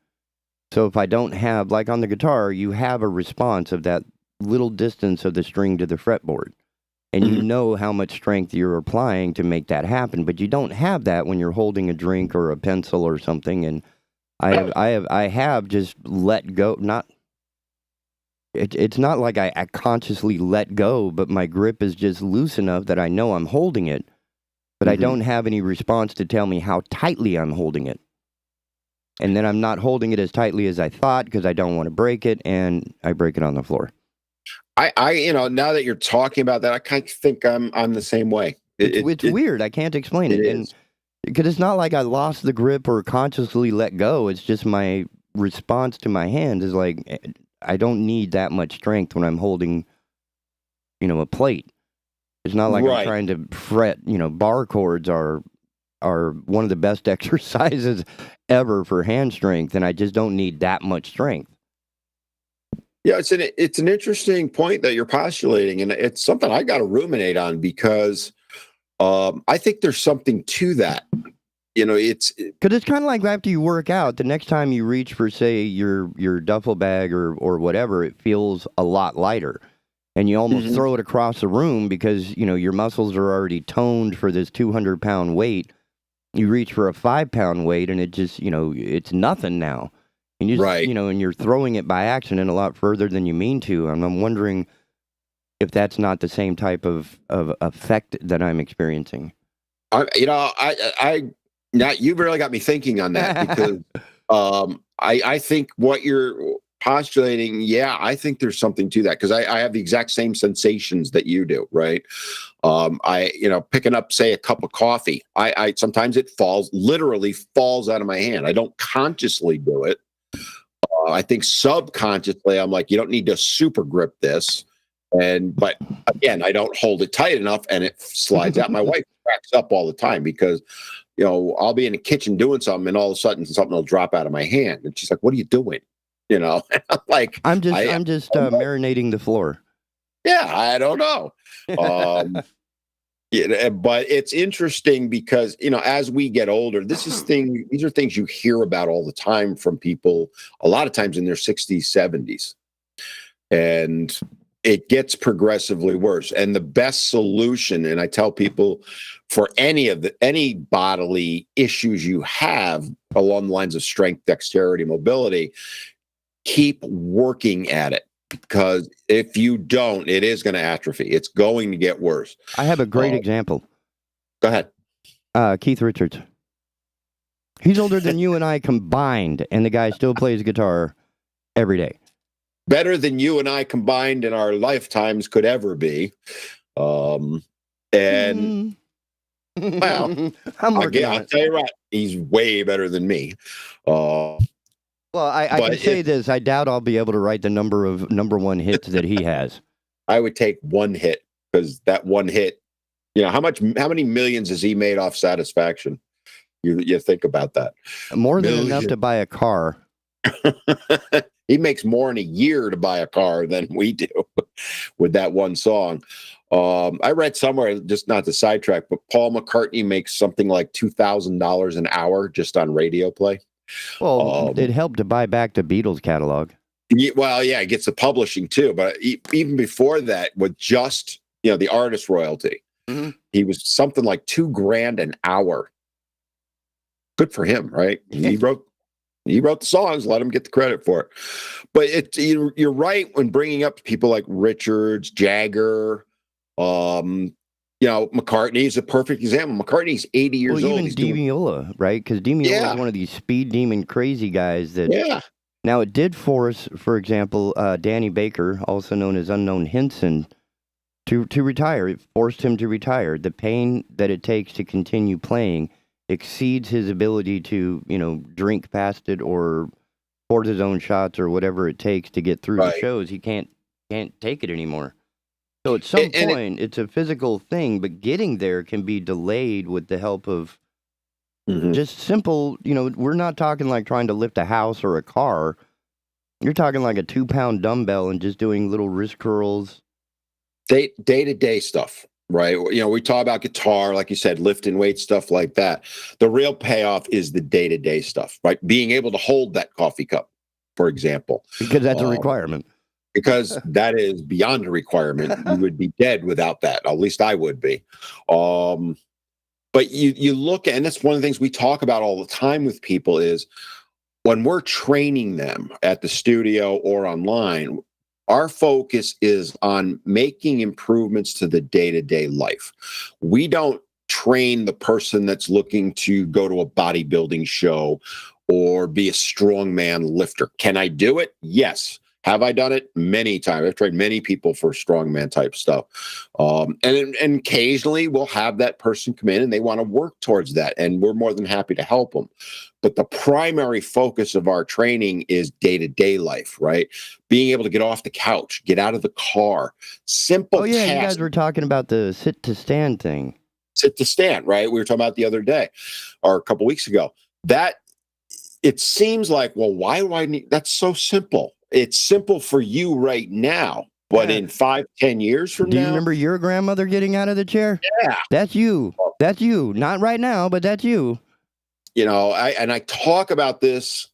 So if I don't have, like on the guitar, you have a response of that little distance of the string to the fretboard. And you know how much strength you're applying to make that happen, but you don't have that when you're holding a drink or a pencil or something. And I have just let go. It's not like I consciously let go, but my grip is just loose enough that I know I'm holding it, but I don't have any response to tell me how tightly I'm holding it. And then I'm not holding it as tightly as I thought because I don't want to break it, and I break it on the floor. I now that you're talking about that, I kind of think I'm the same way. It's weird. I can't explain it. And because it's not like I lost the grip or consciously let go. It's just my response to my hand is like, I don't need that much strength when I'm holding, a plate. It's not like I'm trying to fret. Bar chords are one of the best exercises ever for hand strength, and I just don't need that much strength. Yeah, it's an interesting point that you're postulating, and it's something I got to ruminate on because I think there's something to that. It's because it's kind of like after you work out, the next time you reach for, say, your duffel bag or whatever, it feels a lot lighter, and you almost throw it across the room because your muscles are already toned for this 200-pound weight. You reach for a 5-pound weight, and it just it's nothing now. And you just, and you're throwing it by accident a lot further than you mean to. And I'm wondering if that's not the same type of effect that I'm experiencing. You really got me thinking on that because I think what you're postulating, I think there's something to that because I have the exact same sensations that you do, right? Picking up, say, a cup of coffee, I sometimes it literally falls out of my hand. I don't consciously do it. I think subconsciously, I'm like, you don't need to super grip this. But again, I don't hold it tight enough and it slides out. My wife cracks up all the time because, I'll be in the kitchen doing something and all of a sudden something will drop out of my hand. And she's like, what are you doing? And I'm like, I'm just marinating the floor. Yeah, I don't know. But it's interesting because, as we get older, these are things you hear about all the time from people, a lot of times in their 60s, 70s. And it gets progressively worse. And the best solution, and I tell people for any bodily issues you have along the lines of strength, dexterity, mobility, keep working at it. Because if you don't, it is going to atrophy. It's going to get worse. I have a great example. Go ahead. Keith Richards. He's older than you and I combined, and the guy still plays guitar every day. Better than you and I combined in our lifetimes could ever be. Well, I'll tell you right, he's way better than me. Well, I can say this. I doubt I'll be able to write the number of number one hits that he has. I would take one hit because that one hit, how many millions has he made off Satisfaction? You think about that. More than enough to buy a car. He makes more in a year to buy a car than we do with that one song. I read somewhere, just not to sidetrack, but Paul McCartney makes something like $2,000 an hour just on radio play. Well, it helped to buy back the Beatles catalog. It gets the publishing too. But even before that, with just the artist royalty, he was something like $2,000 an hour. Good for him, right? He wrote the songs. Let him get the credit for it. But you're right when bringing up people like Richards, Jagger. McCartney is a perfect example. McCartney's 80 years old. Even DiMeola, right? Because DiMeola is one of these speed demon crazy guys that. Yeah. Now, it did force, for example, Danny Baker, also known as Unknown Hinson, to retire. It forced him to retire. The pain that it takes to continue playing exceeds his ability to, drink past it or pour his own shots or whatever it takes to get through the shows. He can't take it anymore. So at some point, it's a physical thing, but getting there can be delayed with the help of just simple, we're not talking like trying to lift a house or a car. You're talking like a 2-pound dumbbell and just doing little wrist curls. Day-to-day stuff. right? You know, we talk about guitar, like you said, lifting weights, stuff like that. The real payoff is the day-to-day stuff, right? Being able to hold that coffee cup, for example. Because that's a requirement. Because that is beyond a requirement. You would be dead without that. At least I would be. But you look at, and that's one of the things we talk about all the time with people is when we're training them at the studio or online, our focus is on making improvements to the day-to-day life. We don't train the person that's looking to go to a bodybuilding show or be a strongman lifter. Can I do it? Yes. Have I done it? Many times. I've trained many people for strongman type stuff. And occasionally we'll have that person come in and they want to work towards that. And we're more than happy to help them. But the primary focus of our training is day-to-day life, right? Being able to get off the couch, get out of the car, simple tasks. You guys were talking about the sit to stand thing. Sit to stand, right? We were talking about the other day or a couple weeks ago. That it seems like, well, why do I need? That's so simple. It's simple for you right now, but in 5-10 years from now. Do you remember your grandmother getting out of the chair? Yeah. That's you. That's you. Not right now, but that's you. You know, I talk about this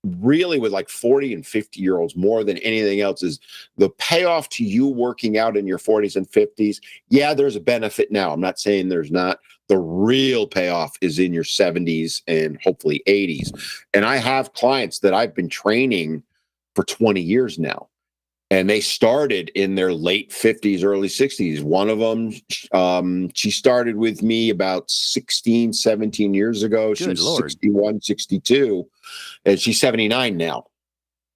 really with like 40 and 50-year-olds more than anything else is the payoff to you working out in your 40s and 50s. Yeah, there's a benefit now. I'm not saying there's not. The real payoff is in your 70s and hopefully 80s. And I have clients that I've been training for 20 years now. And they started in their late 50s, early 60s. One of them, she started with me about 16, 17 years ago. She was 61, 62, and she's 79 now,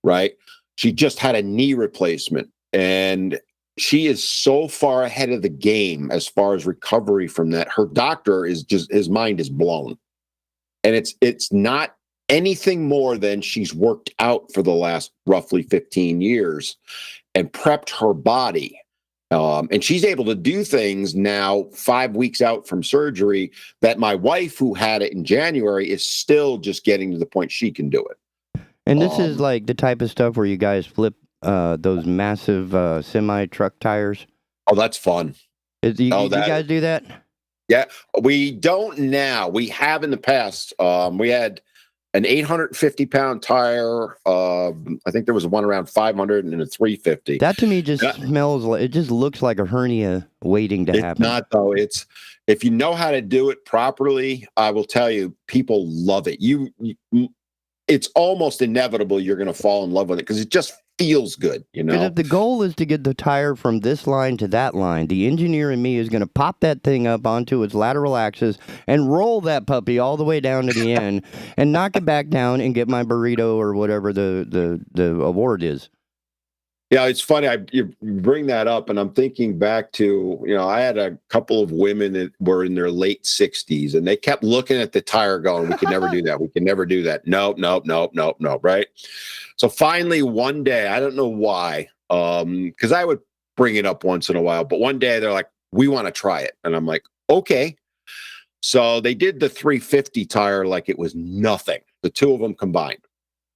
right? She just had a knee replacement, and she is so far ahead of the game as far as recovery from that. Her doctor is just, his mind is blown. And it's not anything more than she's worked out for the last roughly 15 years and prepped her body. And she's able to do things now 5 weeks out from surgery that my wife, who had it in January, is still just getting to the point she can do it. And this is like the type of stuff where you guys flip those massive semi-truck tires. Oh, that's fun. You guys do that? Yeah, we don't now. We have in the past. We had an 850-pound tire. I think there was one around 500 and a 350. That to me just smells like, it just looks like a hernia waiting to happen. It's not though. It's, if you know how to do it properly, I will tell you, people love it. It's almost inevitable you're going to fall in love with it because it just feels good, you know? Because if the goal is to get the tire from this line to that line, the engineer in me is going to pop that thing up onto its lateral axis and roll that puppy all the way down to the end and knock it back down and get my burrito or whatever the award is. Yeah, it's funny. You bring that up, and I'm thinking back to, you know, I had a couple of women that were in their late 60s, and they kept looking at the tire going, we can never do that. We can never do that. Nope, right? So finally, one day, I don't know why, because I would bring it up once in a while, but one day they're like, we want to try it. And I'm like, okay. So they did the 350 tire like it was nothing, the two of them combined.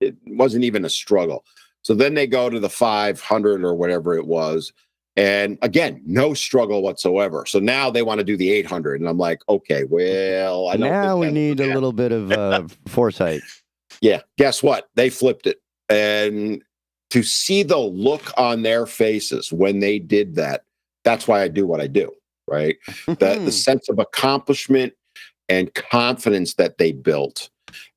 It wasn't even a struggle. So then they go to the 500 or whatever it was. And again, no struggle whatsoever. So now they want to do the 800. And I'm like, okay, well, I don't now we need a little bit of foresight. Yeah. Guess what? They flipped it. And to see the look on their faces when they did that, that's why I do what I do, right? The sense of accomplishment and confidence that they built.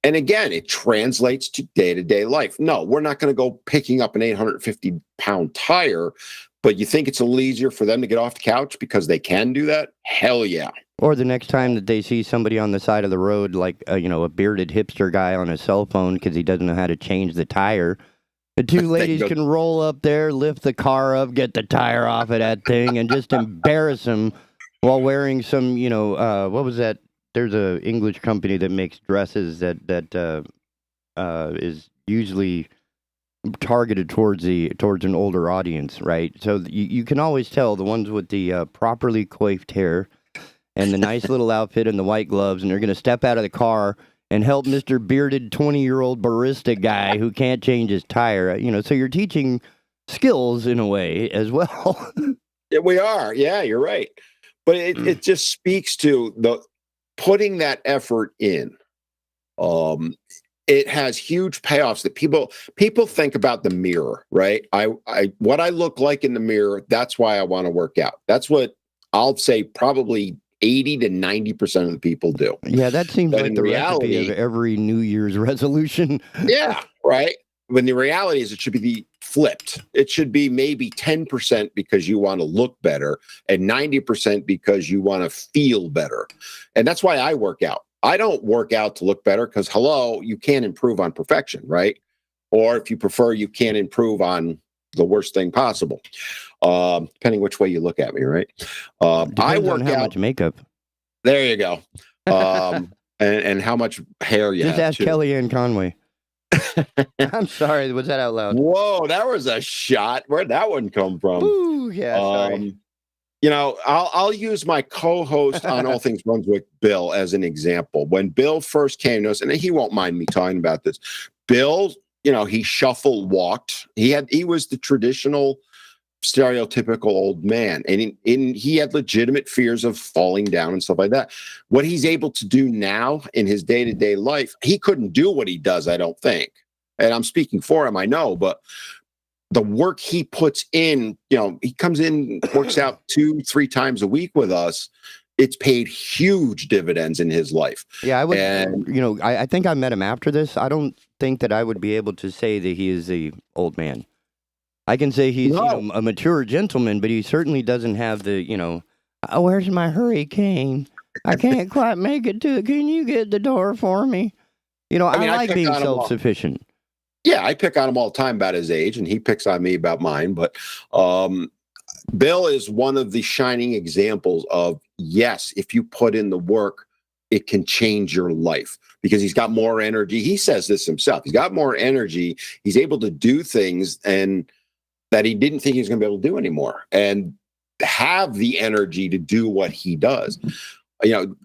And again, it translates to day-to-day life. No, we're not going to go picking up an 850-pound tire, but you think it's a little easier for them to get off the couch because they can do that? Hell yeah. Or the next time that they see somebody on the side of the road, like, a bearded hipster guy on a cell phone because he doesn't know how to change the tire, the two ladies can roll up there, lift the car up, get the tire off of that thing, and just embarrass him while wearing some, what was that? There's a English company that makes dresses that is usually targeted towards an older audience, right? So you can always tell the ones with the properly coiffed hair and the nice little outfit and the white gloves, and they're going to step out of the car and help Mr. Bearded 20-year-old barista guy who can't change his tire. So you're teaching skills in a way as well. Yeah, we are. Yeah, you're right. but it just speaks to the putting that effort in. It has huge payoffs that people think about the mirror, right? What I look like in the mirror, that's why I want to work out. That's what I'll say probably 80 to 90% of the people do. Yeah, that seems But like in the reality, recipe of every New Year's resolution. yeah, right. When the reality is it should be flipped. It should be maybe 10% because you want to look better and 90% because you want to feel better. And that's why I work out. I don't work out to look better because, hello, you can't improve on perfection, right? Or if you prefer, you can't improve on the worst thing possible, depending which way you look at me, right? I Depends work on how out. much makeup. There you go. And how much hair you Just have, ask too. Kellyanne Conway. I'm sorry, was that out loud? Whoa, that was a shot. Where'd that one come from? Ooh, yeah, sorry. I'll use my co-host on All Things Brunswick, Bill, as an example. When Bill first came to us, and he won't mind me talking about this, Bill, he shuffle walked. He was the traditional stereotypical old man, and he had legitimate fears of falling down and stuff like that. What he's able to do now in his day-to-day life, he couldn't do what he does, I don't think. And I'm speaking for him, I know, but the work he puts in, he comes in, works out 2-3 times a week with us. It's paid huge dividends in his life. Yeah, I would, And I think I met him after this. I don't think that I would be able to say that he is a old man. I can say he's a mature gentleman, but he certainly doesn't have the, oh, where's my hurricane? I can't quite make it to it. Can you get the door for me? I like being self-sufficient. Yeah, I pick on him all the time about his age, and he picks on me about mine. But Bill is one of the shining examples of, yes, if you put in the work, it can change your life because he's got more energy. He says this himself. He's got more energy. He's able to do things and that he didn't think he was going to be able to do anymore, and have the energy to do what he does.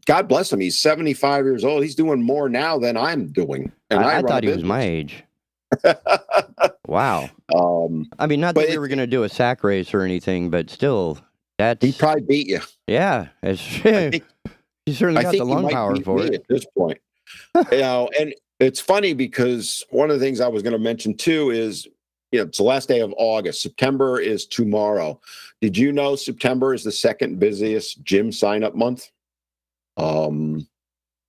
God bless him. He's 75 years old. He's doing more now than I'm doing. And I thought he was my age. Wow. I mean, not that we were going to do a sack race or anything, but still, he probably beat you. Yeah. He certainly got the lung power for it. At this point. And it's funny because one of the things I was going to mention too is, it's the last day of August. September is tomorrow. Did you know September is the second busiest gym sign-up month?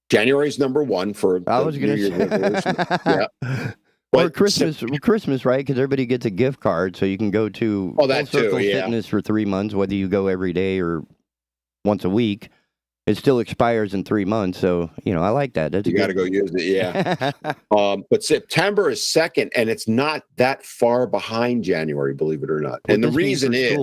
January is number one for I was going to say. Yeah. Or Christmas, right? Because everybody gets a gift card, so you can go to that Full Circle too, yeah. Fitness for 3 months, whether you go every day or once a week. It still expires in 3 months, so I like that. You got to go use it, yeah. But September is second, and it's not that far behind January, believe it or not. And the reason is,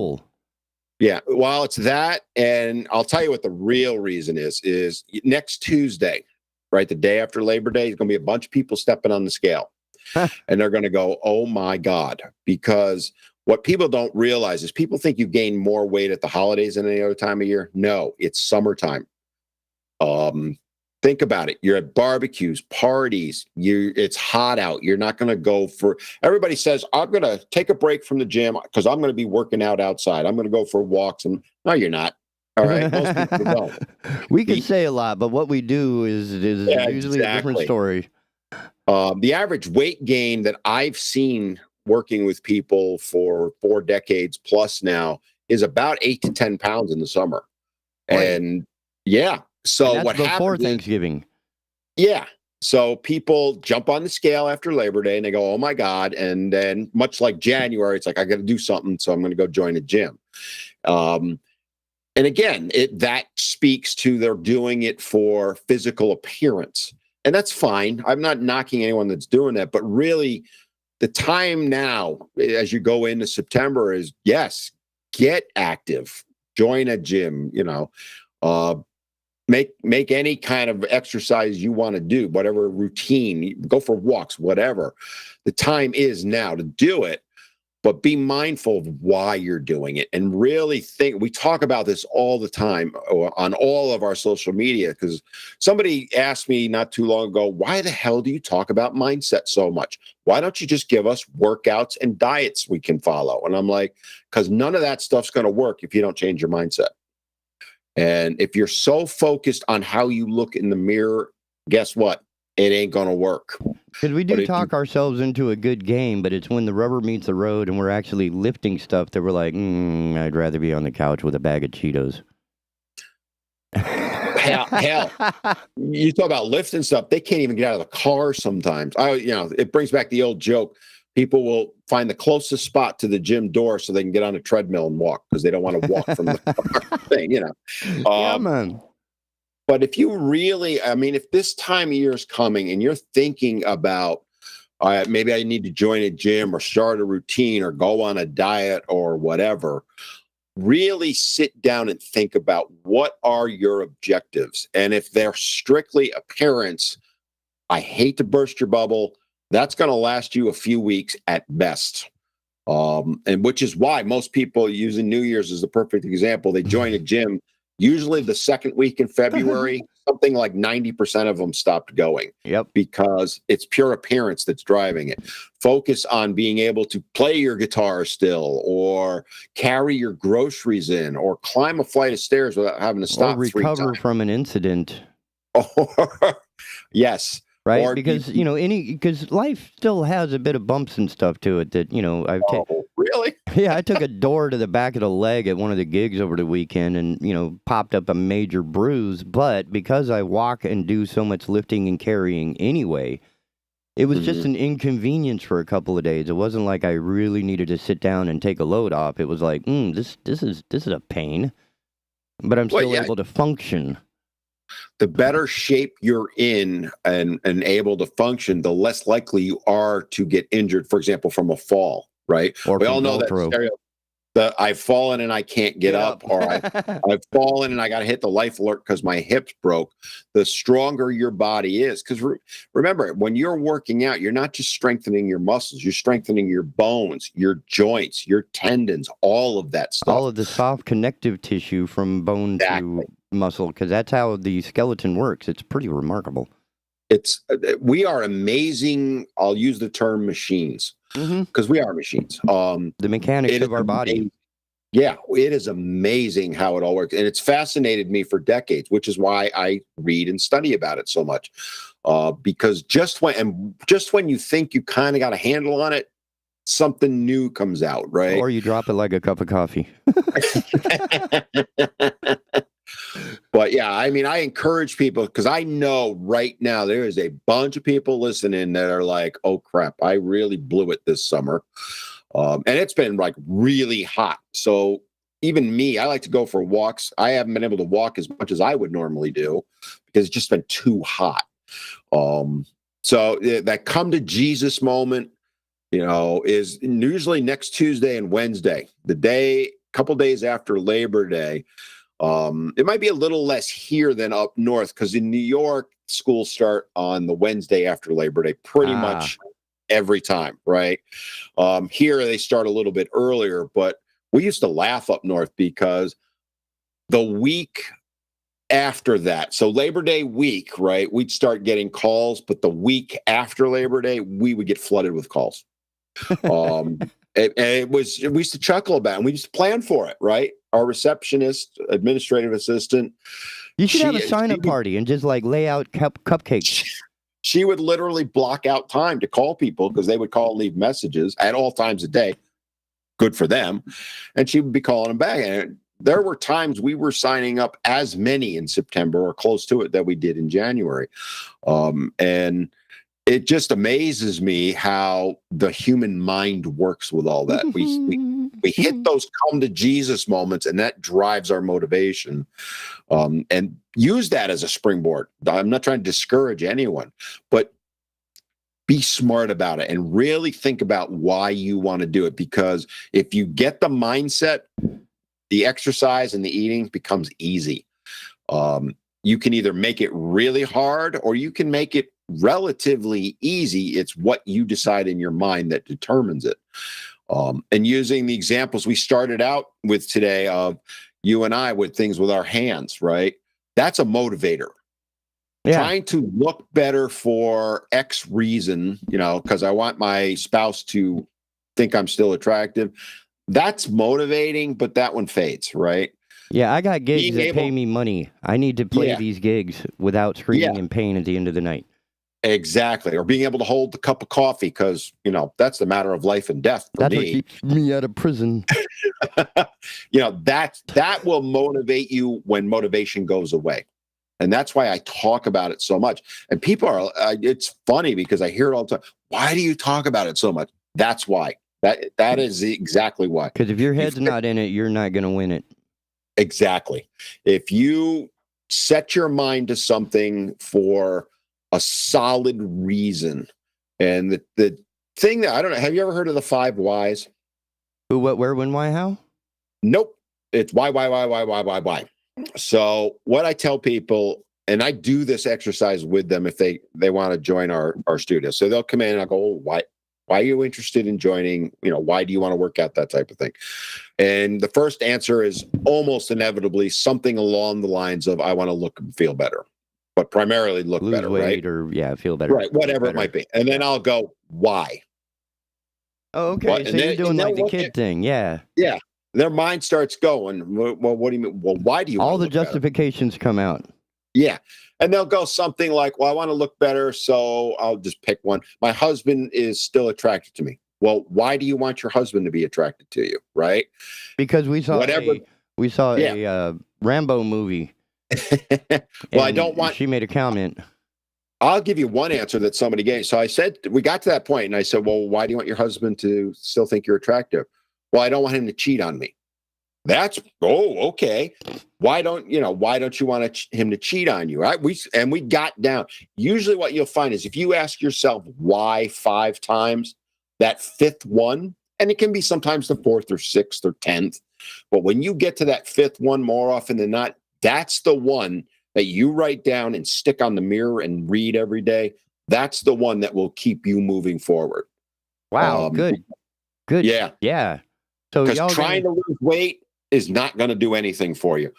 well, it's that, and I'll tell you what the real reason is next Tuesday, right, the day after Labor Day, there's going to be a bunch of people stepping on the scale, and they're going to go, oh my God, because what people don't realize is people think you gain more weight at the holidays than any other time of year. No, it's summertime. Think about it. You're at barbecues, parties, it's hot out. You're not going to go everybody says, I'm going to take a break from the gym because I'm going to be working out outside. I'm going to go for walks. And no, you're not. All right. Most people don't. We can say a lot, but what we do is usually a different story. The average weight gain that I've seen working with people for 4 decades plus now is about 8 to 10 pounds in the summer. Right. And yeah. So what happens before Thanksgiving? Yeah. So people jump on the scale after Labor Day and they go, oh my God. And then much like January, it's like, I got to do something. So I'm going to go join a gym. And again, that speaks to they're doing it for physical appearance. And that's fine. I'm not knocking anyone that's doing that. But really, the time now, as you go into September, is yes, get active, join a gym, make any kind of exercise you want to do, whatever routine, go for walks, whatever. The time is now to do it, but be mindful of why you're doing it and really think. We talk about this all the time on all of our social media, because somebody asked me not too long ago, why the hell do you talk about mindset so much? Why don't you just give us workouts and diets we can follow? And I'm like, because none of that stuff's going to work if you don't change your mindset. And if you're so focused on how you look in the mirror, guess what? It ain't going to work. Because we do talk ourselves into a good game, but it's when the rubber meets the road and we're actually lifting stuff that we're like, I'd rather be on the couch with a bag of Cheetos. Hell, you talk about lifting stuff. They can't even get out of the car sometimes. It brings back the old joke. People will find the closest spot to the gym door so they can get on a treadmill and walk because they don't want to walk from the car thing, Yeah, man. But if you really, if this time of year is coming and you're thinking about, maybe I need to join a gym or start a routine or go on a diet or whatever, really sit down and think about what are your objectives. And if they're strictly appearance, I hate to burst your bubble, that's going to last you a few weeks at best. And which is why most people, using New Year's as the perfect example, they join a gym. Usually the second week in February, something like 90% of them stopped going. Yep. Because it's pure appearance that's driving it. Focus on being able to play your guitar still, or carry your groceries in, or climb a flight of stairs without having to stop or recover from an incident. Yes. Right, or because because life still has a bit of bumps and stuff to it that really? Yeah, I took a door to the back of the leg at one of the gigs over the weekend, and popped up a major bruise. But because I walk and do so much lifting and carrying anyway, it was just an inconvenience for a couple of days. It wasn't like I really needed to sit down and take a load off. It was like, this is a pain, but I'm still able to function. The better shape you're in and able to function, the less likely you are to get injured, for example, from a fall, right? Or we all know that stereo, that I've fallen and I can't get up, or I've fallen and I got to hit the life alert because my hips broke. The stronger your body is, because remember, when you're working out, you're not just strengthening your muscles, you're strengthening your bones, your joints, your tendons, all of that stuff. All of the soft connective tissue from bone to muscle, because that's how the skeleton works. It's pretty remarkable. We are amazing. I'll use the term machines, because we are machines. The mechanics of our body. Yeah, it is amazing how it all works, and it's fascinated me for decades, which is why I read and study about it so much. Because just when you think you kind of got a handle on it, something new comes out, right? Or you drop it like a cup of coffee. But yeah, I encourage people, because I know right now there is a bunch of people listening that are like, oh crap, I really blew it this summer. And it's been like really hot. So even me, I like to go for walks. I haven't been able to walk as much as I would normally do because it's just been too hot. So that come to Jesus moment, is usually next Tuesday and Wednesday, couple days after Labor Day. It might be a little less here than up north, because in New York, schools start on the Wednesday after Labor Day pretty much every time, right? Here they start a little bit earlier, but we used to laugh up north because the week after that, so Labor Day week, right, we'd start getting calls, but the week after Labor Day, we would get flooded with calls. We used to chuckle about it, and we used to plan for it, right? Our receptionist, administrative assistant. You should have a sign-up party and just lay out cupcakes. She would literally block out time to call people, because they would call and leave messages at all times of day. Good for them. And she would be calling them back. And there were times we were signing up as many in September or close to it that we did in January. And it just amazes me how the human mind works with all that. We hit those come to Jesus moments, and that drives our motivation. And use that as a springboard. I'm not trying to discourage anyone, but be smart about it and really think about why you want to do it. Because if you get the mindset, the exercise and the eating becomes easy. You can either make it really hard or you can make it relatively easy. It's what you decide in your mind that determines it. And using the examples we started out with today of you and I with things with our hands, right? That's a motivator. Yeah. Trying to look better for X reason, because I want my spouse to think I'm still attractive. That's motivating, but that one fades, right? Yeah, I got gigs Being that able- pay me money. I need to play Yeah. these gigs without screaming in pain at the end of the night. Exactly. Or being able to hold the cup of coffee because, that's the matter of life and death for That's what me. keeps me out of prison. That will motivate you when motivation goes away. And that's why I talk about it so much. And people are, it's funny because I hear it all the time. Why do you talk about it so much? That's why. That is exactly why. Because if your head's not in it, you're not going to win it. Exactly. If you set your mind to something for a solid reason, and the thing that I don't know, have you ever heard of the 5 whys? Who, what, where, when, why, how? Nope. It's why. So what I tell people, and I do this exercise with them if they want to join our studio. So they'll come in and I'll go, why are you interested in joining? Why do you want to work out, that type of thing? And the first answer is almost inevitably something along the lines of, I want to look and feel better, but primarily look Lose better, weight right? or, feel better. Right, whatever it might be. And then I'll go, why? Oh, okay. What? So And you're then- doing and like they'll the look kid at- thing. Yeah. Yeah. Their mind starts going, well, what do you mean? Well, why do you All want to the look better? justifications come out. Yeah. And they'll go something like, well, I want to look better, so I'll just pick one. My husband is still attracted to me. Well, why do you want your husband to be attracted to you, right? Because we saw Yeah. a Rambo movie. Well, I and don't want... She made a comment. I'll give you one answer that somebody gave. So I said, we got to that point, and I said, well, why do you want your husband to still think you're attractive? Well, I don't want him to cheat on me. Okay. Why don't you want him to cheat on you? Right? We got down. Usually what you'll find is if you ask yourself why 5 times, that 5th one, and it can be sometimes the 4th or 6th or 10th, but when you get to that 5th one, more often than not, that's the one that you write down and stick on the mirror and read every day. That's the one that will keep you moving forward. Wow, good. Yeah. So Because trying to lose weight is not going to do anything for you.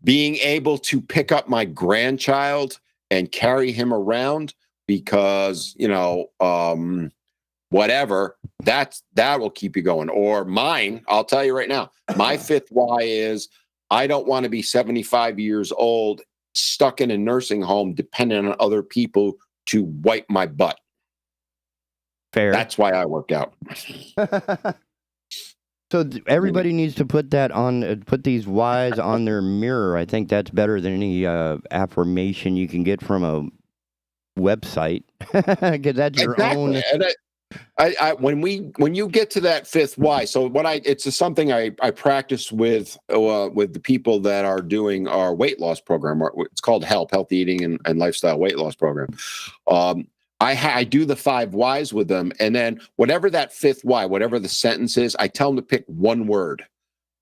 Being able to pick up my grandchild and carry him around because, whatever, that will keep you going. Or mine, I'll tell you right now, my 5th why is I don't want to be 75 years old, stuck in a nursing home, dependent on other people to wipe my butt. Fair. That's why I work out. So everybody needs to put these whys on their mirror. I think that's better than any affirmation you can get from a website, because that's your own. And when you get to that 5th why, so it's something I practice with the people that are doing our weight loss program. It's called Healthy Eating and Lifestyle Weight Loss Program. I do the 5 whys with them, and then whatever that 5th why, whatever the sentence is, I tell them to pick one word.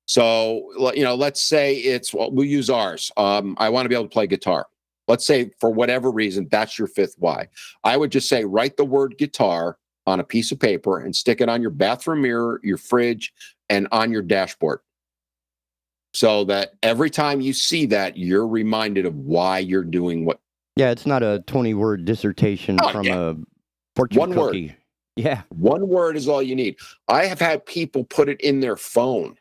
So, let's say we'll use ours. I want to be able to play guitar. Let's say for whatever reason, that's your 5th why. I would just say, write the word guitar on a piece of paper and stick it on your bathroom mirror, your fridge, and on your dashboard. So that every time you see that, you're reminded of why you're doing what. Yeah, it's not a 20-word dissertation from a fortune one cookie. Word. Yeah. One word is all you need. I have had people put it in their phone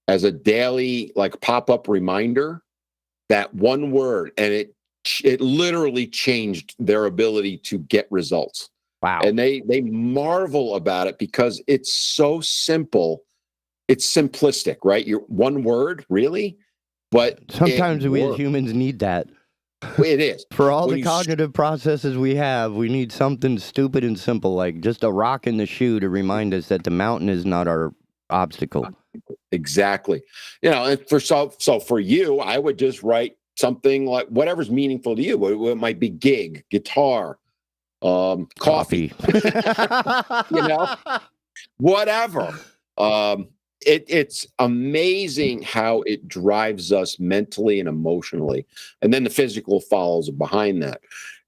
as a daily pop-up reminder, that one word, and it literally changed their ability to get results. Wow. And they marvel about it because it's so simple. It's simplistic, right? You're one word, really? But sometimes we as humans need that. It is. For all the cognitive processes we have, we need something stupid and simple, like just a rock in the shoe to remind us that the mountain is not our obstacle. Exactly. And for you, I would just write something like whatever's meaningful to you. It might be gig, guitar, coffee. Whatever. It's amazing how it drives us mentally and emotionally, and then the physical follows behind that.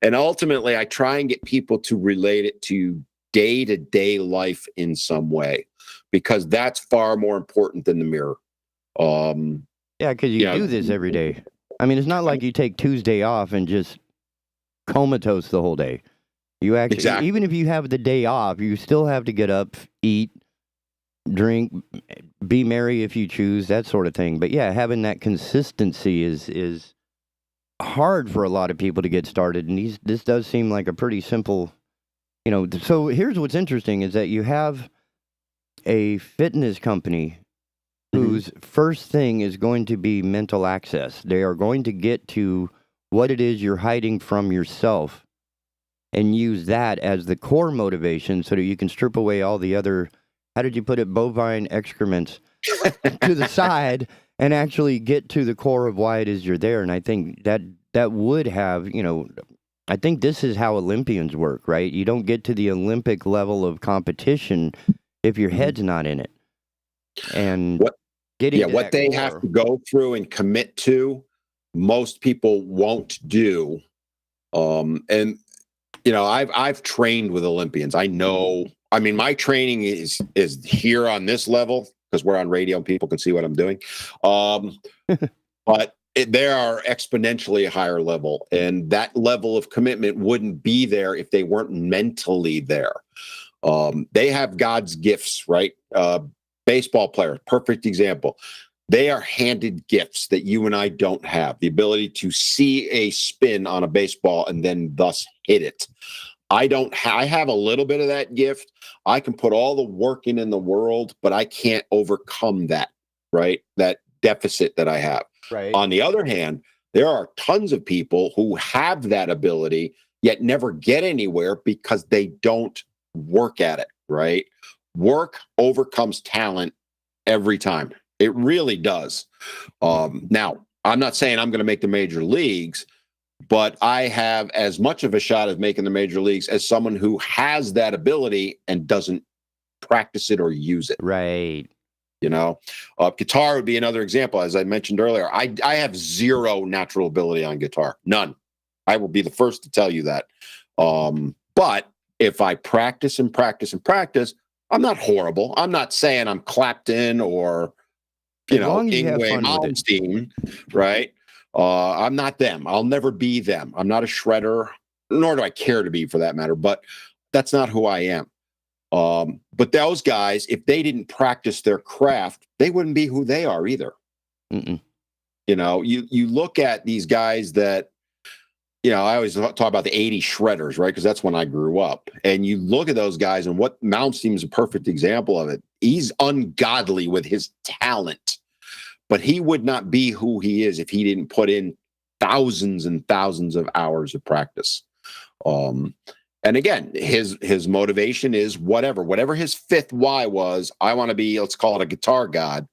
And ultimately, I try and get people to relate it to day-to-day life in some way, because that's far more important than the mirror. Yeah, because you do this every day. I mean, it's not like you take Tuesday off and just comatose the whole day. You actually, even if you have the day off, you still have to get up, eat, drink, be merry if you choose, that sort of thing. But yeah, having that consistency is hard for a lot of people to get started. And this does seem like a pretty simple, so here's what's interesting is that you have a fitness company whose first thing is going to be mental access. They are going to get to what it is you're hiding from yourself and use that as the core motivation so that you can strip away all the other, how did you put it, bovine excrements to the side and actually get to the core of why it is you're there. And I think that would have, I think this is how Olympians work, right? You don't get to the Olympic level of competition if your head's not in it. And what they core, have to go through and commit to, most people won't do. And I've trained with Olympians. I know. I mean, my training is here on this level because we're on radio and people can see what I'm doing. But they are exponentially a higher level, and that level of commitment wouldn't be there if they weren't mentally there. They have God's gifts, right? Baseball player, perfect example. They are handed gifts that you and I don't have. The ability to see a spin on a baseball and then thus hit it. I have a little bit of that gift. I can put all the work in the world, but I can't overcome that, right? That deficit that I have. Right. On the other hand, there are tons of people who have that ability yet never get anywhere because they don't work at it, right? Work overcomes talent every time. It really does. Now, I'm not saying I'm going to make the major leagues, but I have as much of a shot at making the major leagues as someone who has that ability and doesn't practice it or use it. Right. Guitar would be another example. As I mentioned earlier, I have zero natural ability on guitar. None. I will be the first to tell you that. But if I practice and practice and practice, I'm not horrible. I'm not saying I'm Clapton or, Ingwe Malmsteen, right? I'm not them. I'll never be them. I'm not a shredder, nor do I care to be for that matter, but that's not who I am. But those guys, if they didn't practice their craft, they wouldn't be who they are either. Mm-mm. You look at these guys that, I always talk about the 80 shredders, right? Because that's when I grew up. And you look at those guys, and what Malmsteen is a perfect example of it. He's ungodly with his talent, but he would not be who he is if he didn't put in thousands and thousands of hours of practice. And again, his motivation is whatever his fifth why was. I want to be, let's call it a guitar god.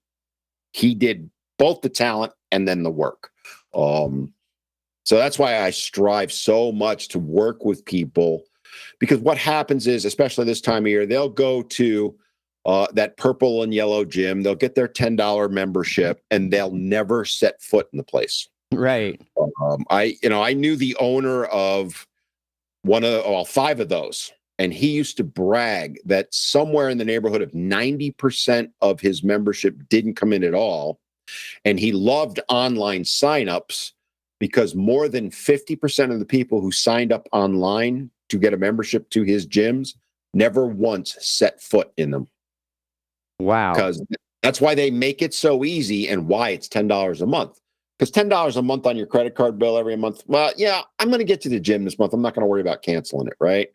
He did both the talent and then the work. So that's why I strive so much to work with people, because what happens is, especially this time of year, they'll go to that purple and yellow gym. They'll get their $10 membership and they'll never set foot in the place. Right. I knew the owner of five of those, and he used to brag that somewhere in the neighborhood of 90% of his membership didn't come in at all. And he loved online signups because more than 50% of the people who signed up online to get a membership to his gyms never once set foot in them. Wow. Because that's why they make it so easy and why it's $10 a month. Because $10 a month on your credit card bill every month, well, yeah, I'm going to get to the gym this month. I'm not going to worry about canceling it, right?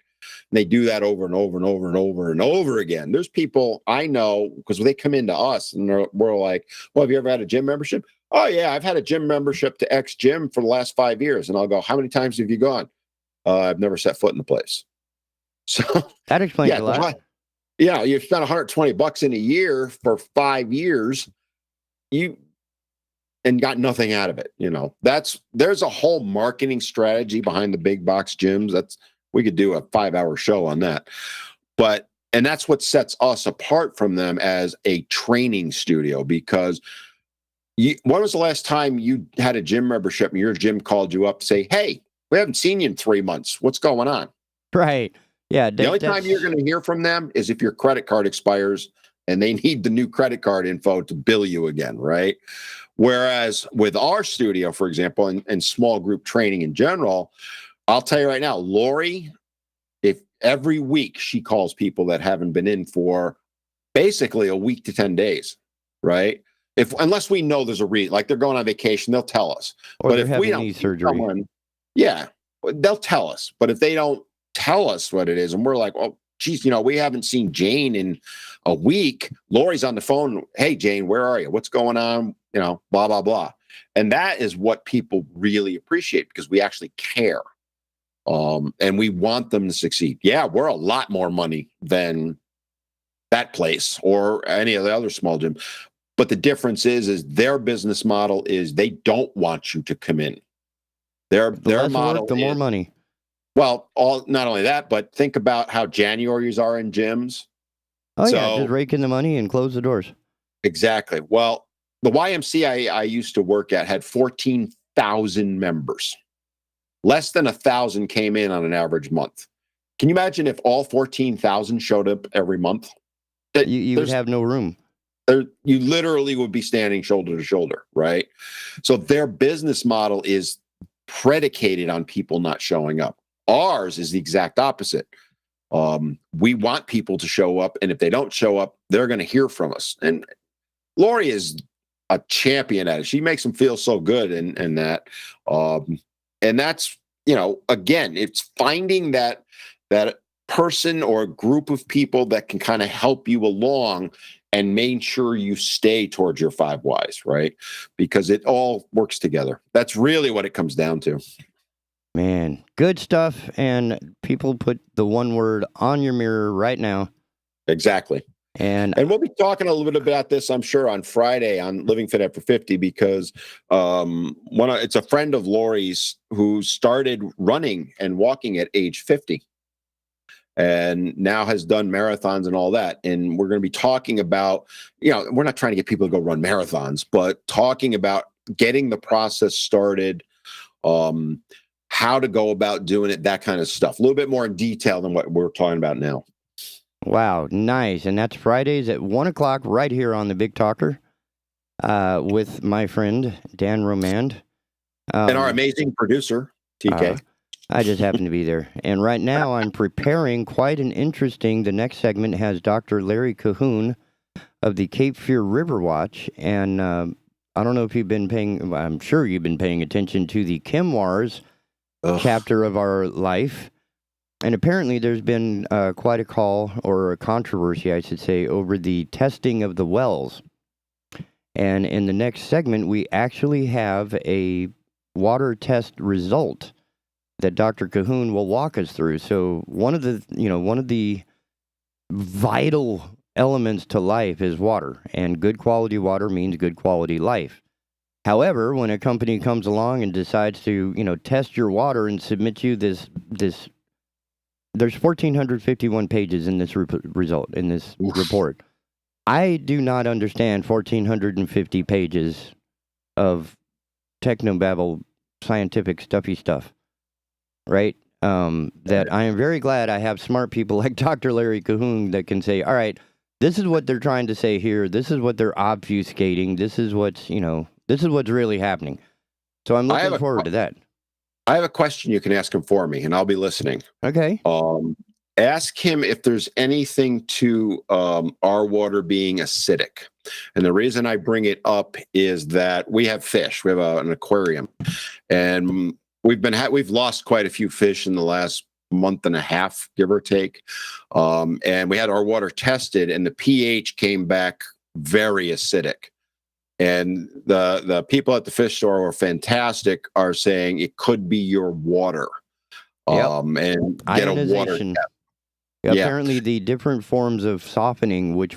And they do that over and over and over and over and over again. There's people I know, because they come into us and we're like, well, have you ever had a gym membership? Oh, yeah, I've had a gym membership to X gym for the last 5 years. And I'll go, how many times have you gone? I've never set foot in the place. So that explains a lot. Yeah, you spent $120 in a year for 5 years. And got nothing out of it. There's a whole marketing strategy behind the big box gyms. We could do a 5-hour show on that. And that's what sets us apart from them as a training studio, because when was the last time you had a gym membership and your gym called you up to say, hey, we haven't seen you in 3 months. What's going on? Right. Yeah. The only time you're going to hear from them is if your credit card expires and they need the new credit card info to bill you again, right? Whereas with our studio, for example, and small group training in general, I'll tell you right now, Lori, if every week she calls people that haven't been in for basically a week to 10 days, right? Unless we know there's a reason, like they're going on vacation, they'll tell us. Or But they're if having we don't knee see surgery. someone, yeah, they'll tell us. But if they don't tell us what it is, and we're like, oh, geez, we haven't seen Jane in a week. Lori's on the phone. Hey, Jane, where are you? What's going on? Blah, blah, blah. And that is what people really appreciate, because we actually care. And we want them to succeed. Yeah, we're a lot more money than that place or any of the other small gyms. But the difference is their business model is they don't want you to come in. Their less model work, the more is, money. well, not only that, but think about how Januaries are in gyms. Oh, yeah, So- just rake in the money and close the doors. Exactly. Well, the YMCA I used to work at had 14,000 members. Less than 1,000 came in on an average month. Can you imagine if all 14,000 showed up every month? You would have no room. You literally would be standing shoulder to shoulder, right? So their business model is predicated on people not showing up. Ours is the exact opposite. We want people to show up, and if they don't show up, they're going to hear from us. And Lori is a champion at it. She makes them feel so good in that. And that's, again, it's finding that person or a group of people that can kind of help you along and make sure you stay towards your 5 whys, right? Because it all works together. That's really what it comes down to. Man, good stuff. And people put the one word on your mirror right now. Exactly. And we'll be talking a little bit about this, I'm sure, on Friday on Living Fit After 50, because it's a friend of Lori's who started running and walking at age 50. And now has done marathons and all that. And we're going to be talking about, we're not trying to get people to go run marathons, but talking about getting the process started, how to go about doing it, that kind of stuff. A little bit more in detail than what we're talking about now. wow, nice. And that's Fridays at 1 o'clock right here on the Big Talker with my friend, Dan Romand. And our amazing producer, TK. I just happen to be there. And right now I'm preparing quite an interesting, the next segment has Dr. Larry Cahoon of the Cape Fear River Watch. And I don't know if you've been I'm sure you've been paying attention to the Kimwars chapter of our life. And apparently there's been quite a call, or a controversy, I should say, over the testing of the wells. And in the next segment, we actually have a water test result that Dr. Cahoon will walk us through. So one of the vital elements to life is water, and good quality water means good quality life. However, when a company comes along and decides to, test your water and submit you this there's 1,451 pages in this result, in this report. I do not understand 1,450 pages of technobabble, scientific stuffy stuff. Right? That I am very glad I have smart people like Dr. Larry Cahoon that can say, all right, this is what they're trying to say here. This is what they're obfuscating. This is what's really happening. So I'm looking forward to that. I have a question you can ask him for me, and I'll be listening. Okay. Ask him if there's anything to our water being acidic. And the reason I bring it up is that we have fish. We have an aquarium, and we've lost quite a few fish in the last month and a half, give or take. And we had our water tested, and the pH came back very acidic. And the people at the fish store were fantastic, are saying it could be your water. And get a water test. Apparently, the different forms of softening, which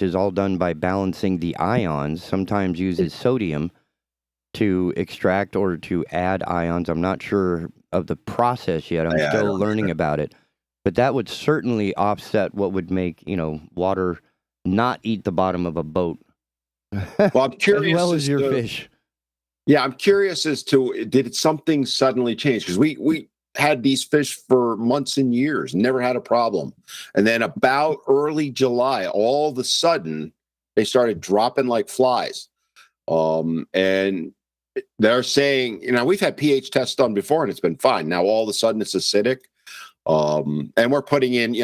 is all done by balancing the ions, sometimes uses sodium to extract or to add ions. I'm not sure of the process yet. I'm still learning about it. But that would certainly offset what would make, water not eat the bottom of a boat. Well, I'm curious. As well as your fish. Yeah, I'm curious as to, did something suddenly change? Because we had these fish for months and years, never had a problem. And then about early July, all of a sudden, they started dropping like flies. And they're saying, we've had pH tests done before and it's been fine. Now all of a sudden it's acidic. And we're putting in,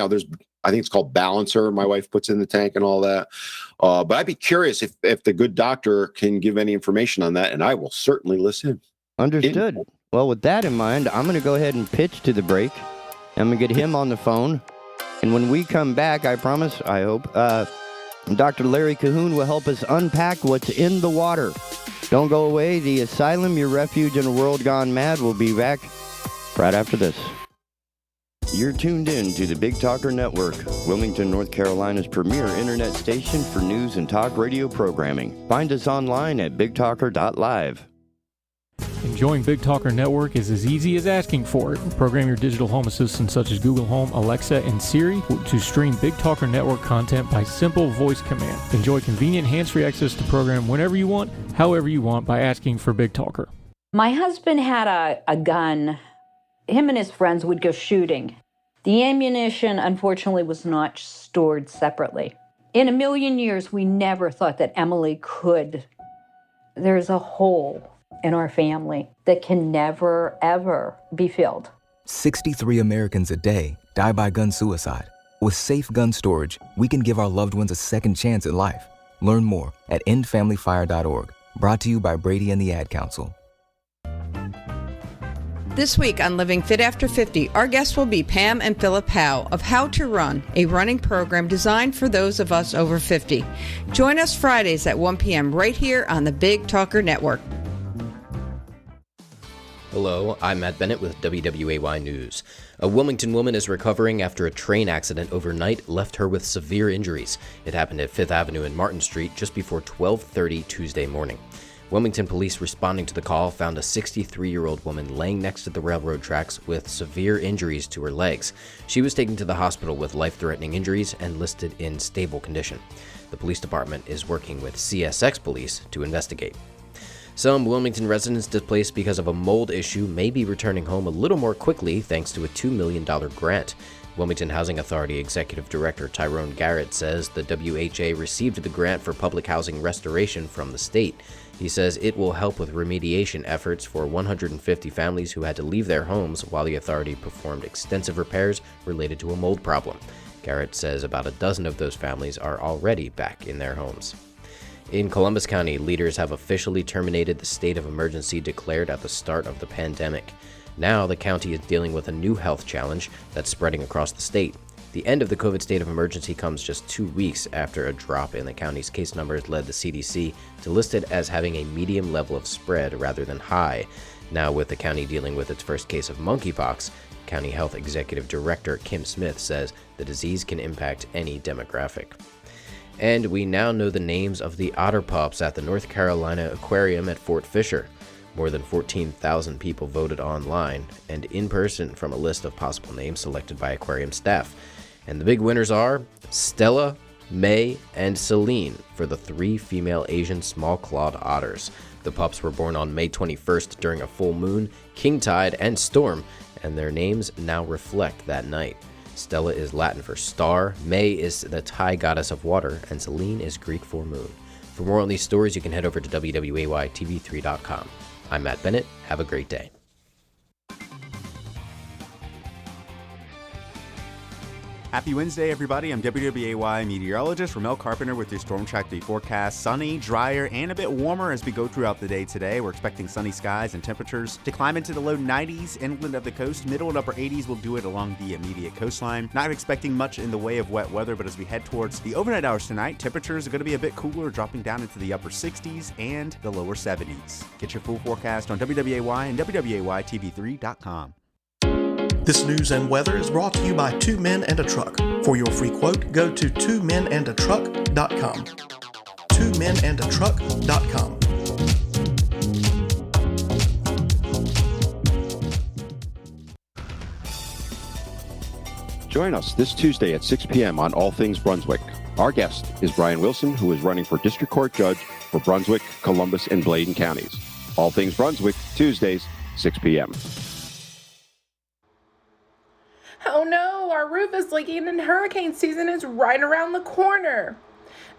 I think it's called Balancer. My wife puts in the tank and all that. But I'd be curious if the good doctor can give any information on that, and I will certainly listen. Understood. Well, with that in mind, I'm going to go ahead and pitch to the break. I'm going to get him on the phone. And when we come back, I promise, I hope, Dr. Larry Cahoon will help us unpack what's in the water. Don't go away. The Asylum, your refuge in a world gone mad, will be back right after this. You're tuned in to the Big Talker Network, Wilmington, North Carolina's premier internet station for news and talk radio programming. Find us online at bigtalker.live. Enjoying Big Talker Network is as easy as asking for it. Program your digital home assistants such as Google Home, Alexa, and Siri to stream Big Talker Network content by simple voice command. Enjoy convenient hands-free access to program whenever you want, however you want by asking for Big Talker. My husband had a gun. Him and his friends would go shooting. The ammunition, unfortunately, was not stored separately. In a million years, we never thought that Emily could. There's a hole in our family that can never, ever be filled. 63 Americans a day die by gun suicide. With safe gun storage, we can give our loved ones a second chance at life. Learn more at endfamilyfire.org. Brought to you by Brady and the Ad Council. This week on Living Fit After 50, our guests will be Pam and Philip Howe of How to Run, a running program designed for those of us over 50. Join us Fridays at 1 p.m. right here on the Big Talker Network. Hello, I'm Matt Bennett with WWAY News. A Wilmington woman is recovering after a train accident overnight left her with severe injuries. It happened at 5th Avenue and Martin Street just before 12:30 Tuesday morning. Wilmington police responding to the call found a 63-year-old woman laying next to the railroad tracks with severe injuries to her legs. She was taken to the hospital with life-threatening injuries and listed in stable condition. The police department is working with CSX police to investigate. Some Wilmington residents displaced because of a mold issue may be returning home a little more quickly thanks to a $2 million grant. Wilmington Housing Authority Executive Director Tyrone Garrett says the WHA received the grant for public housing restoration from the state. He says it will help with remediation efforts for 150 families who had to leave their homes while the authority performed extensive repairs related to a mold problem. Garrett says about a dozen of those families are already back in their homes. In Columbus County, leaders have officially terminated the state of emergency declared at the start of the pandemic. Now, the county is dealing with a new health challenge that's spreading across the state. The end of the COVID state of emergency comes just 2 weeks after a drop in the county's case numbers led the CDC to list it as having a medium level of spread rather than high. Now, with the county dealing with its first case of monkeypox, County Health Executive Director Kim Smith says the disease can impact any demographic. And we now know the names of the otter pups at the North Carolina Aquarium at Fort Fisher. More than 14,000 people voted online and in person from a list of possible names selected by aquarium staff. And the big winners are Stella, May, and Celine for the 3 female Asian small-clawed otters. The pups were born on May 21st during a full moon, king tide, and storm, and their names now reflect that night. Stella is Latin for star, May is the Thai goddess of water, and Celine is Greek for moon. For more on these stories, you can head over to WWAYTV3.com. I'm Matt Bennett. Have a great day. Happy Wednesday, everybody. I'm WWAY meteorologist Ramel Carpenter with your Storm Track Day forecast. Sunny, drier, and a bit warmer as we go throughout the day today. We're expecting sunny skies and temperatures to climb into the low 90s inland of the coast. Middle and upper 80s will do it along the immediate coastline. Not expecting much in the way of wet weather, but as we head towards the overnight hours tonight, temperatures are going to be a bit cooler, dropping down into the upper 60s and the lower 70s. Get your full forecast on WWAY and WWAYTV3.com. This news and weather is brought to you by 2 Men and a Truck. For your free quote, go to 2menandatruck.com. 2menandatruck.com. Join us this Tuesday at 6 p.m. on All Things Brunswick. Our guest is Brian Wilson, who is running for District Court Judge for Brunswick, Columbus, and Bladen counties. All Things Brunswick, Tuesdays, 6 p.m. Oh no, our roof is leaking and hurricane season is right around the corner.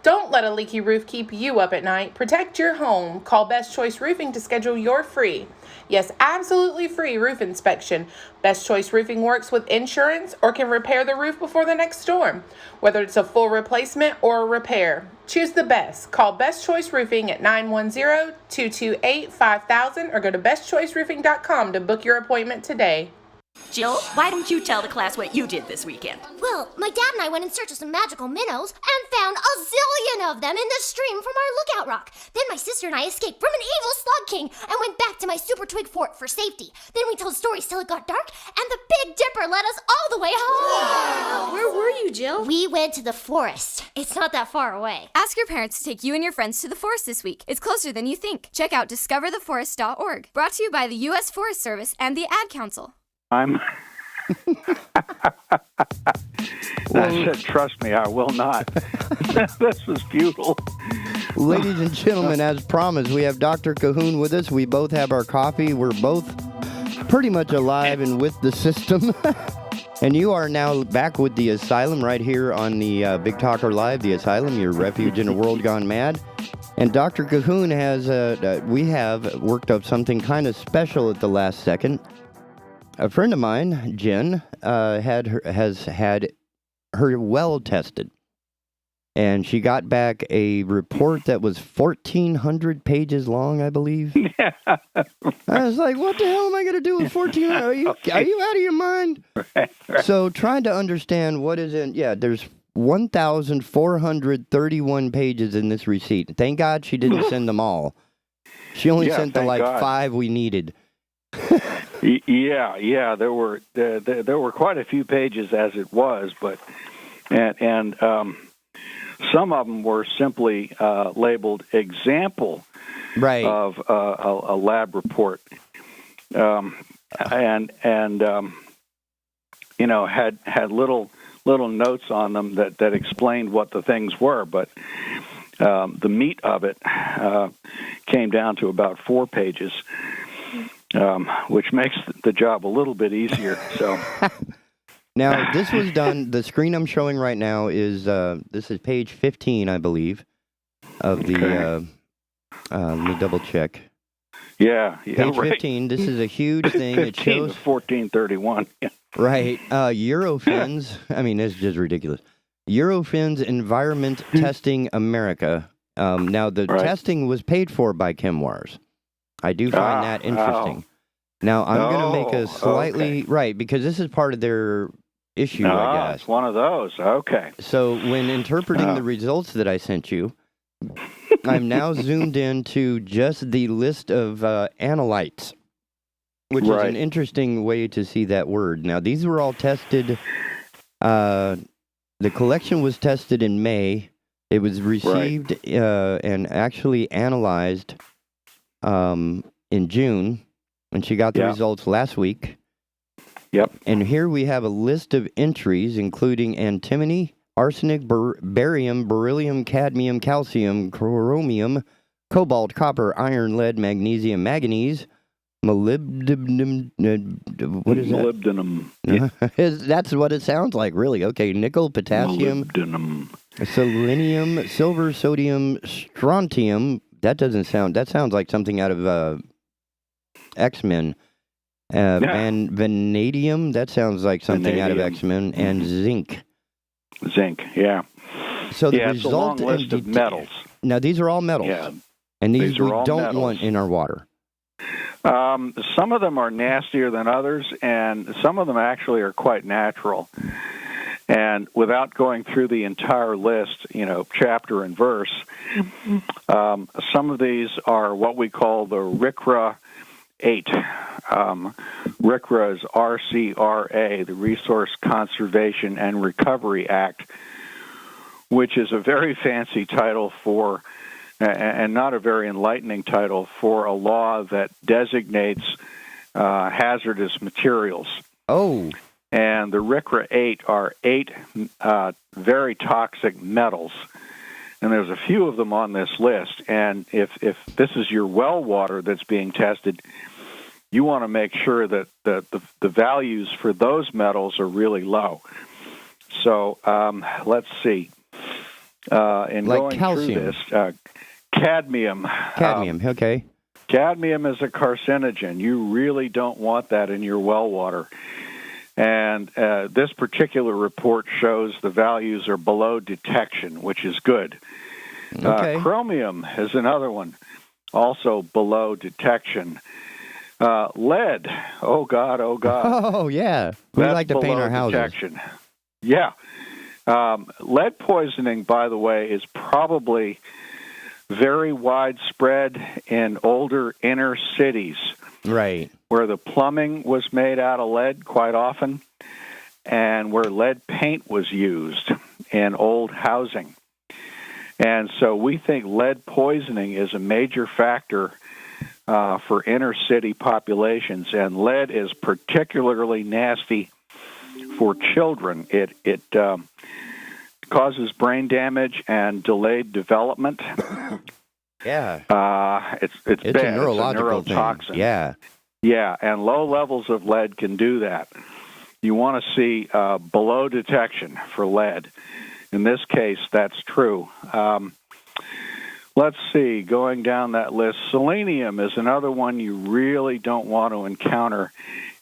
Don't let a leaky roof keep you up at night. Protect your home. Call Best Choice Roofing to schedule your free, yes, absolutely free roof inspection. Best Choice Roofing works with insurance or can repair the roof before the next storm, whether it's a full replacement or a repair. Choose the best. Call Best Choice Roofing at 910-228-5000 or go to bestchoiceroofing.com to book your appointment today. Jill, why don't you tell the class what you did this weekend? Well, my dad and I went in search of some magical minnows and found a zillion of them in the stream from our lookout rock. Then my sister and I escaped from an evil slug king and went back to my super twig fort for safety. Then we told stories till it got dark, and the Big Dipper led us all the way home. Wow. Where were you, Jill? We went to the forest. It's not that far away. Ask your parents to take you and your friends to the forest this week. It's closer than you think. Check out discovertheforest.org. Brought to you by the U.S. Forest Service and the Ad Council. I said, trust me, I will not. This was futile. Ladies and gentlemen, as promised, we have Dr. Cahoon with us. We both have our coffee. We're both pretty much alive and with the system. And you are now back with the Asylum right here on the Big Talker Live, the Asylum, your refuge in a world gone mad. And Dr. Cahoon has, we have worked up something kind of special at the last second. A friend of mine, Jen, has had her well tested. And she got back a report that was 1,400 pages long, I believe. Yeah. I was like, what the hell am I going to do with 1,400? Are you out of your mind? Right. So trying to understand what is in, there's 1,431 pages in this receipt. Thank God she didn't send them all. She only sent the God. 5 we needed. Yeah. There were quite a few pages as it was, but and some of them were simply labeled example of a lab report, and had little notes on them that explained what the things were, but the meat of it came down to about 4 pages. Which makes the job a little bit easier. So, now this was done. The screen I'm showing right now is this is page 15, I believe, of the. Let me double check. Yeah, page 15. This is a huge thing. It shows 1431. Right, Eurofins. I mean, it's just ridiculous. Eurofins Environment Testing America. Now the testing was paid for by ChemWars. I do find that interesting. Now, I'm going to make a slightly... Right, because this is part of their issue, I guess. It's one of those. Okay. So, when interpreting the results that I sent you, I'm now zoomed into just the list of analytes, which is an interesting way to see that word. Now, these were all tested... the collection was tested in May. It was received and actually analyzed... in June, and she got the results last week. Yep. And here we have a list of entries, including antimony, arsenic, barium, beryllium, cadmium, calcium, chromium, cobalt, copper, iron, lead, magnesium, manganese, molybdenum. What is that? Molybdenum. That's what it sounds like, really. Okay, nickel, potassium, molybdenum, selenium, silver, sodium, strontium. That sounds like something out of X-Men. Vanadium, that sounds like something out of X-Men. And zinc. Zinc, yeah. So the it's a long list of metals. Now, these are all metals. Yeah. And these we don't metals. Want in our water. Some of them are nastier than others, and some of them actually are quite natural. And without going through the entire list, chapter and verse, some of these are what we call the RCRA 8. RCRA is RCRA, the Resource Conservation and Recovery Act, which is a very fancy title for, and not a very enlightening title, for a law that designates hazardous materials. Oh. And the RCRA 8 are 8 very toxic metals. And there's a few of them on this list. And if this is your well water that's being tested, you want to make sure that the values for those metals are really low. So let's see. in like going calcium. through this, cadmium. Cadmium, okay. Cadmium is a carcinogen. You really don't want that in your well water. And this particular report shows the values are below detection, which is good. Okay. Chromium is another one, also below detection. Lead, oh God. Oh, yeah. We That's like to paint our houses. detection. Yeah. Lead poisoning, by the way, is probably very widespread in older inner cities. Right. Where the plumbing was made out of lead quite often, and where lead paint was used in old housing. And so we think lead poisoning is a major factor for inner city populations, and lead is particularly nasty for children. It causes brain damage and delayed development. Yeah. It's It's bad. a neurological it's a neurotoxin. thing. Yeah. Yeah, and low levels of lead can do that. You want to see below detection for lead. In this case, that's true. Let's see, going down that list, selenium is another one you really don't want to encounter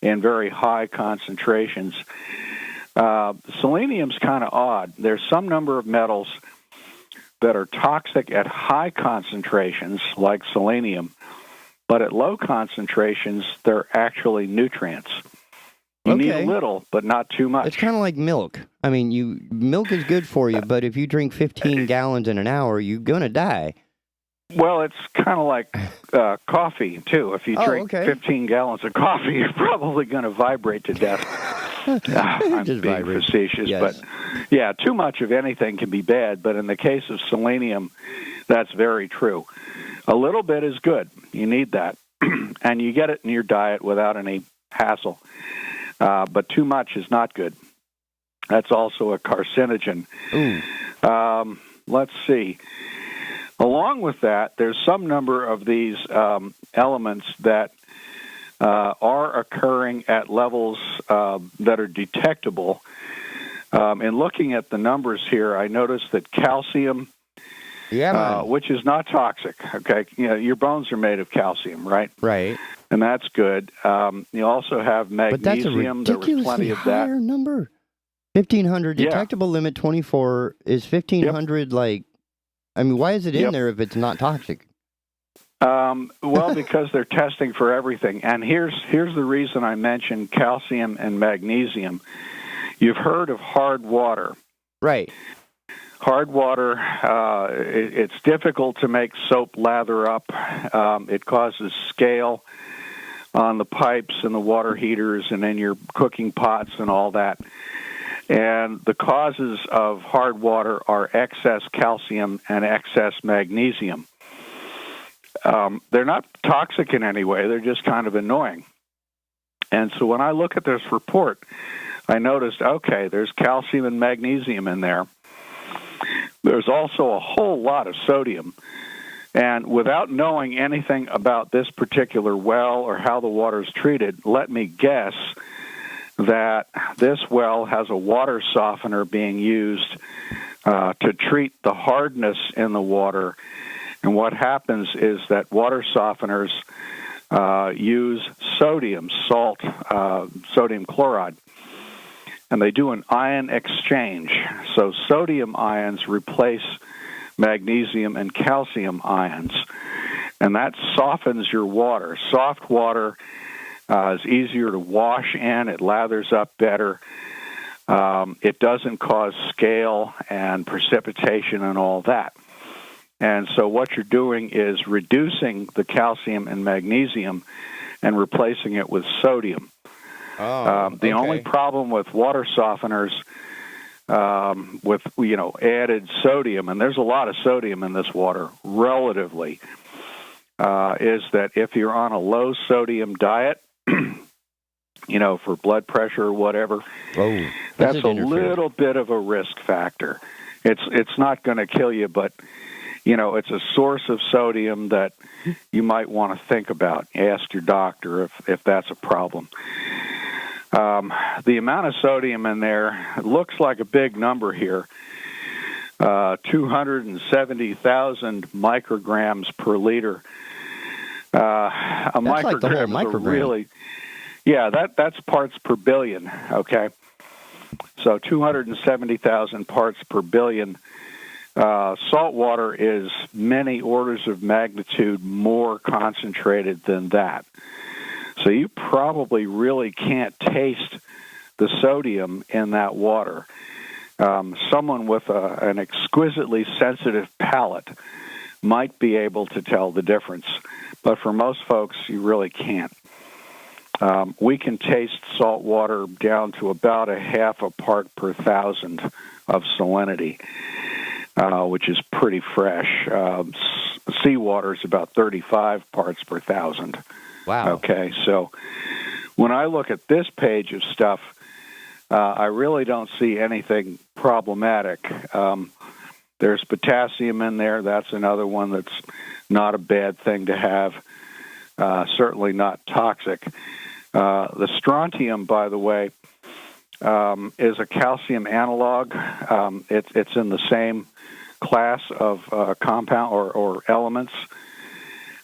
in very high concentrations. Selenium's kind of odd. There's some number of metals that are toxic at high concentrations, like selenium, but at low concentrations, they're actually nutrients. You need a little, but not too much. It's kind of like milk. I mean, milk is good for you, but if you drink 15 gallons in an hour, you're going to die. Well, it's kind of like coffee, too. If you drink 15 gallons of coffee, you're probably going to vibrate to death. I'm Just being vibrate. facetious, Yes. but yeah, too much of anything can be bad, but in the case of selenium, that's very true. A little bit is good. You need that, and you get it in your diet without any hassle, but too much is not good. That's also a carcinogen. Let's see. Along with that, there's some number of these elements that are occurring at levels that are detectable. In looking at the numbers here, I noticed that calcium, which is not toxic, okay? You know, your bones are made of calcium, right? Right. And that's good. You also have magnesium. But that's a ridiculously higher number. 1,500 detectable limit 24 is 1,500 like. I mean, why is it in there if it's not toxic? Well, because they're testing for everything. And here's the reason I mentioned calcium and magnesium. You've heard of hard water. Right. Hard water, it's difficult to make soap lather up. It causes scale on the pipes and the water heaters and in your cooking pots and all that. And the causes of hard water are excess calcium and excess magnesium. They're not toxic in any way. They're just kind of annoying. And so when I look at this report, I noticed, okay, there's calcium and magnesium in there. There's also a whole lot of sodium. And without knowing anything about this particular well or how the water is treated, let me guess that this well has a water softener being used to treat the hardness in the water. And what happens is that water softeners use sodium, sodium chloride, and they do an ion exchange. So sodium ions replace magnesium and calcium ions, and that softens your water. Soft water is easier to wash in. It lathers up better. It doesn't cause scale and precipitation and all that. And so what you're doing is reducing the calcium and magnesium and replacing it with sodium. The only problem with water softeners with added sodium, and there's a lot of sodium in this water relatively, is that if you're on a low sodium diet, for blood pressure or whatever, that's a little bit of a risk factor. It's not going to kill you, but it's a source of sodium that you might want to think about. Ask your doctor if that's a problem. The amount of sodium in there looks like a big number here, 270,000 micrograms per liter. A That's microgram like the whole is microgram. really, yeah, that's parts per billion, okay? So 270,000 parts per billion. Salt water is many orders of magnitude more concentrated than that. So you probably really can't taste the sodium in that water. Someone with an exquisitely sensitive palate might be able to tell the difference, but for most folks, you really can't. We can taste salt water down to about a half a part per thousand of salinity, which is pretty fresh. Seawater is about 35 parts per thousand. Wow. Okay, so when I look at this page of stuff, I really don't see anything problematic. There's potassium in there. That's another one that's not a bad thing to have. Certainly not toxic. The strontium, by the way, is a calcium analog. It's in the same class of compound or elements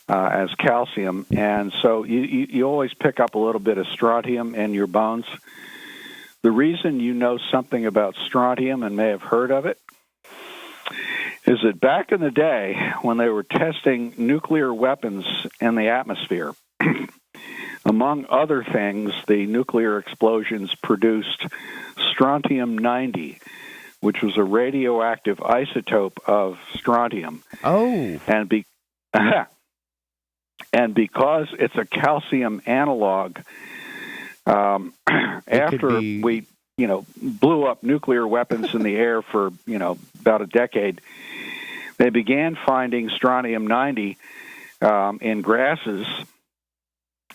as calcium, and so you always pick up a little bit of strontium in your bones. The reason you know something about strontium and may have heard of it is that back in the day when they were testing nuclear weapons in the atmosphere, among other things, the nuclear explosions produced strontium-90, which was a radioactive isotope of strontium. Oh. And because it's a calcium analog, after we, blew up nuclear weapons in the air for, about a decade, they began finding strontium-90 in grasses,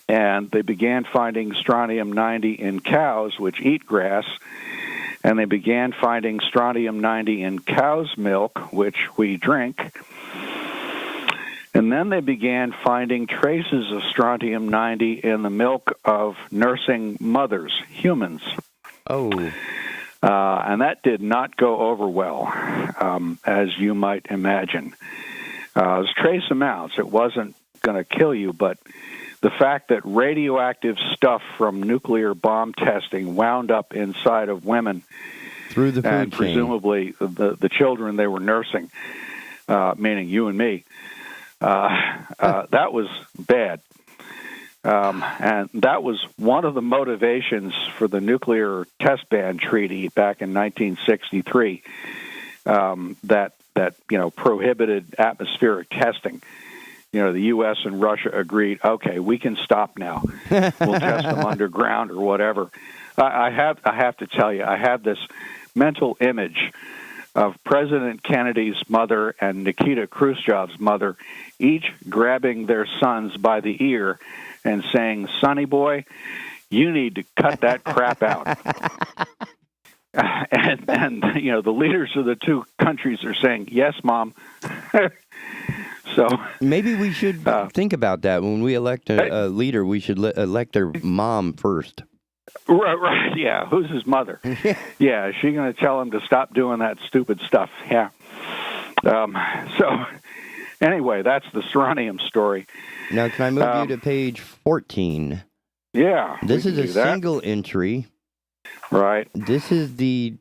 and they began finding strontium-90 in cows, which eat grass, and they began finding strontium-90 in cow's milk, which we drink. And then they began finding traces of strontium-90 in the milk of nursing mothers, humans. Oh. And that did not go over well, as you might imagine. It was trace amounts. It wasn't going to kill you, but the fact that radioactive stuff from nuclear bomb testing wound up inside of women through the food and chain. Presumably the children they were nursing, meaning you and me, that was bad. And that was one of the motivations for the nuclear test ban treaty back in 1963 that prohibited atmospheric testing. The U.S. and Russia agreed, okay, we can stop now. We'll test them underground or whatever. I have to tell you, I have this mental image of President Kennedy's mother and Nikita Khrushchev's mother, each grabbing their sons by the ear and saying, "Sonny boy, you need to cut that crap out." and the leaders of the two countries are saying, "Yes, Mom." So maybe we should think about that when we elect a leader. We should elect their mom first. Right. Yeah. Who's his mother? Yeah. Is she going to tell him to stop doing that stupid stuff? Yeah. So anyway, that's the strontium story. Now, can I move you to page 14? Yeah. This is a single entry. Right. This is the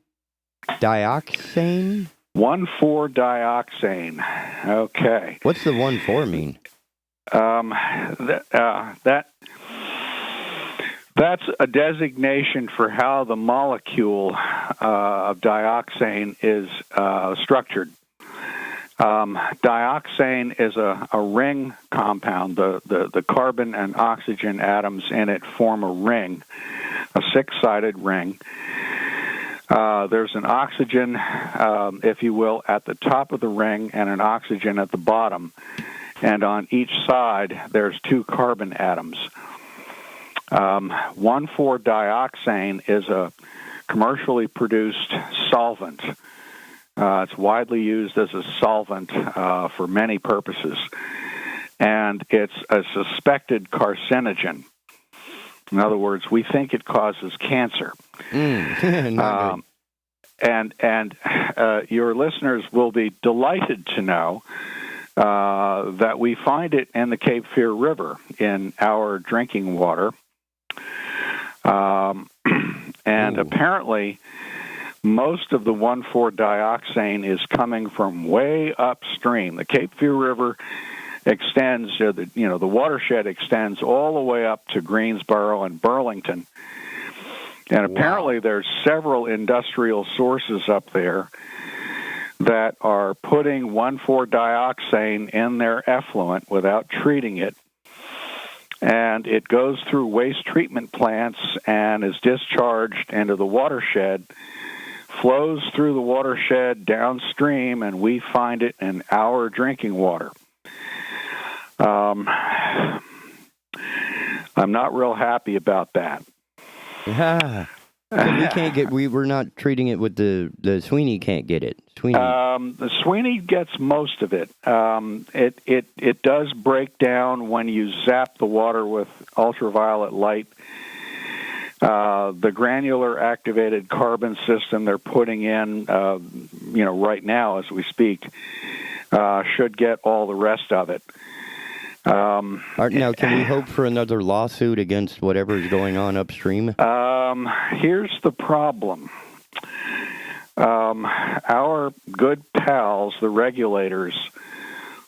dioxane. 1,4-dioxane. Okay. What's the 1,4 mean? That's a designation for how the molecule of dioxane is structured. Dioxane is a ring compound. The carbon and oxygen atoms in it form a ring, a six-sided ring. There's an oxygen, if you will, at the top of the ring and an oxygen at the bottom. And on each side, there's two carbon atoms. 1,4-dioxane is a commercially produced solvent. It's widely used as a solvent for many purposes. And it's a suspected carcinogen. In other words, we think it causes cancer. And your listeners will be delighted to know that we find it in the Cape Fear River in our drinking water. And apparently, most of the 1,4-dioxane is coming from way upstream. The Cape Fear River extends, the watershed extends all the way up to Greensboro and Burlington. And apparently there's several industrial sources up there that are putting 1,4-dioxane in their effluent without treating it. And it goes through waste treatment plants and is discharged into the watershed, flows through the watershed downstream, and we find it in our drinking water. I'm not real happy about that. Yeah. We're not treating it with the Sweeney can't get it. Sweeney. The Sweeney gets most of it. It does break down when you zap the water with ultraviolet light. The granular activated carbon system they're putting in, right now as we speak, should get all the rest of it. Now, can we hope for another lawsuit against whatever is going on upstream? Here's the problem. Our good pals, the regulators,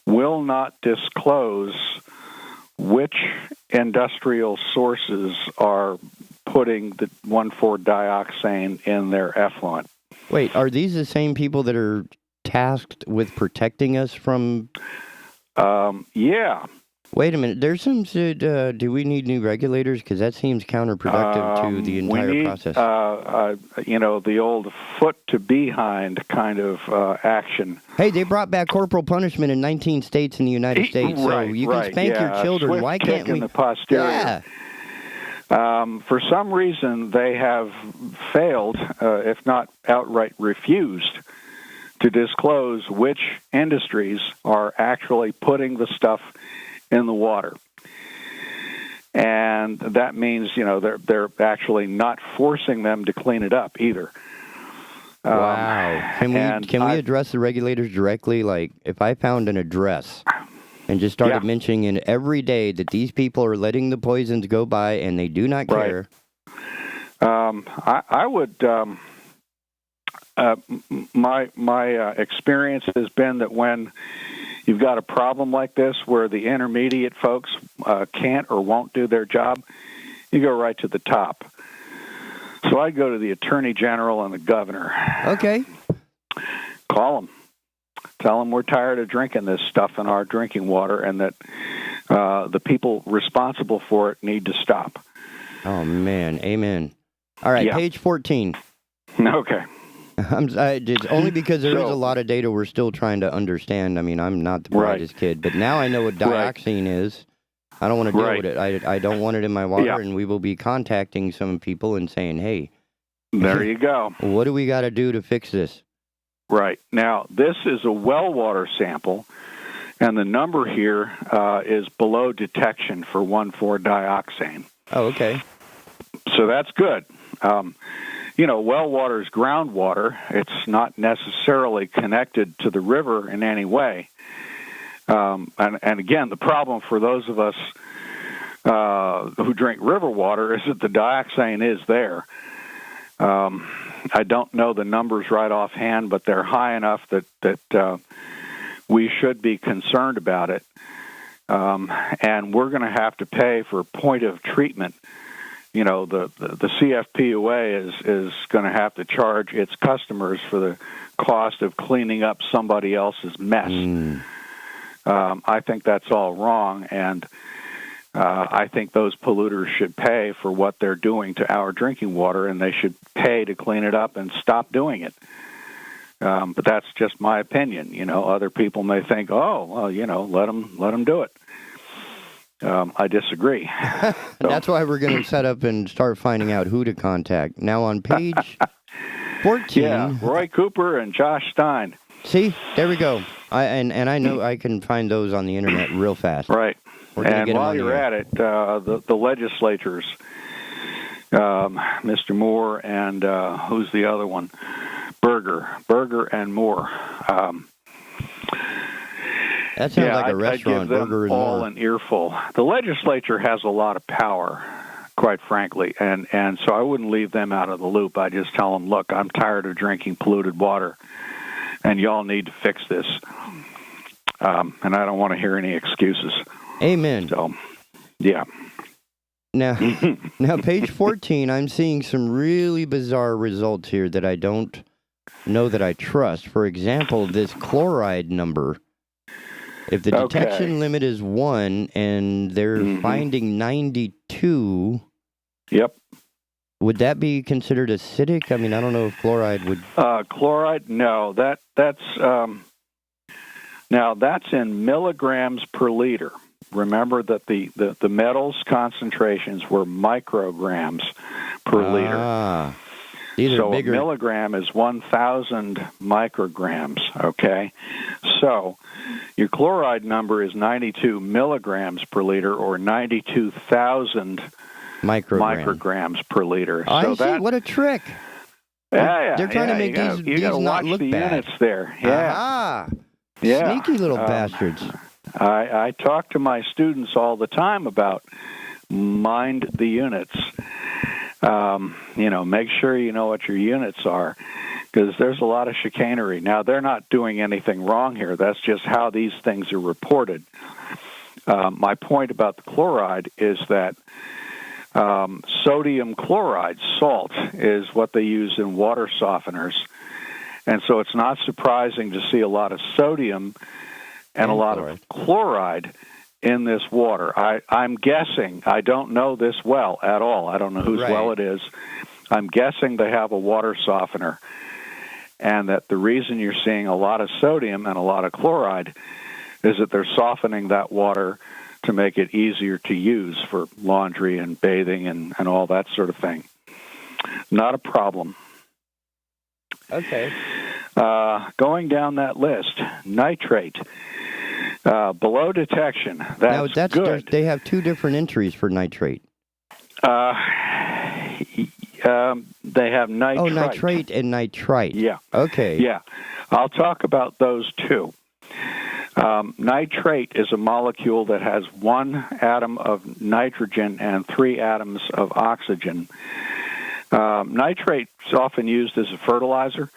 will not disclose which industrial sources are putting the 1,4-dioxane in their effluent. Wait, are these the same people that are tasked with protecting us from... Yeah. Wait a minute. There's some... do we need new regulators? Because that seems counterproductive to the entire process. The old foot to behind kind of action. Hey, they brought back corporal punishment in 19 states in the United States, so you can spank your children. Swift Why can't kick we... in the posterior. Yeah. For some reason, they have failed, if not outright refused, to disclose which industries are actually putting the stuff in the water. And that means, they're actually not forcing them to clean it up either. Wow. Can we address the regulators directly? Like, if I found an address and just started mentioning it every day that these people are letting the poisons go by and they do not care. I would... my experience has been that when you've got a problem like this where the intermediate folks can't or won't do their job, you go right to the top. So I go to the Attorney General and the Governor. Okay. Call them. Tell them we're tired of drinking this stuff in our drinking water and that the people responsible for it need to stop. Oh, man. Amen. All right, page 14. Okay. It's only because there is a lot of data we're still trying to understand. I mean, I'm not the brightest kid, but now I know what dioxine is. I don't want to deal with it. I don't want it in my water, and we will be contacting some people and saying, hey. There you go. What do we got to do to fix this? Right. Now, this is a well water sample, and the number here is below detection for 1,4-dioxane. Oh, okay. So that's good. Well water is groundwater. It's not necessarily connected to the river in any way. And again, the problem for those of us who drink river water is that the dioxane is there. I don't know the numbers right offhand, but they're high enough that we should be concerned about it. And we're going to have to pay for point of treatment. The CFPUA is going to have to charge its customers for the cost of cleaning up somebody else's mess. I think that's all wrong, and I think those polluters should pay for what they're doing to our drinking water, and they should pay to clean it up and stop doing it. But that's just my opinion. Other people may think, let them do it. I disagree. That's why we're going to set up and start finding out who to contact. Now on page 14. Yeah, Roy Cooper and Josh Stein. See, there we go. I know I can find those on the internet real fast. Right. And while you're at it, the legislatures, Mr. Moore and who's the other one? Burger and More. That sounds like a restaurant, I'd give them Burger and all More. an earful. The legislature has a lot of power, quite frankly, and so I wouldn't leave them out of the loop. I just tell them, look, I'm tired of drinking polluted water, and y'all need to fix this. And I don't want to hear any excuses. Amen. So, yeah. Now, page 14, I'm seeing some really bizarre results here that I don't know that I trust. For example, this chloride number. If the detection limit is 1 and they're finding 92, yep. Would that be considered acidic? I mean, I don't know if chloride would. Chloride, no. That's now that's in milligrams per liter. Remember that the metals concentrations were micrograms per liter. So a milligram is 1,000 micrograms, okay? So your chloride number is 92 milligrams per liter or 92,000 micrograms per liter. I see. What a trick. They're trying to make these not look bad. You got to watch the units there. Yeah. Yeah. Sneaky little bastards. I talk to my students all the time about mind the units. Make sure you know what your units are, because there's a lot of chicanery. Now, they're not doing anything wrong here. That's just how these things are reported. My point about the chloride is that sodium chloride, salt, is what they use in water softeners. And so it's not surprising to see a lot of sodium and a lot of chloride in this water. I'm guessing, I don't know this well at all. I don't know whose well it is. I'm guessing they have a water softener, and that the reason you're seeing a lot of sodium and a lot of chloride is that they're softening that water to make it easier to use for laundry and bathing and all that sort of thing. Not a problem. Okay. Going down that list, nitrate. Below detection, that's good. They have two different entries for nitrate. They have nitrite. Oh, nitrate and nitrite. Yeah. Okay. Yeah. I'll talk about those two. Nitrate is a molecule that has 1 atom of nitrogen and 3 atoms of oxygen. Nitrate is often used as a fertilizer.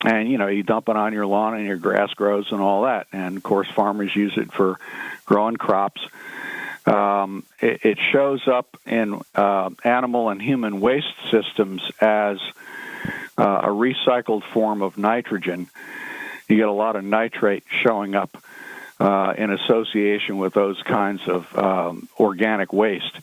And, you dump it on your lawn and your grass grows and all that. And, of course, farmers use it for growing crops. It shows up in animal and human waste systems as a recycled form of nitrogen. You get a lot of nitrate showing up in association with those kinds of organic waste.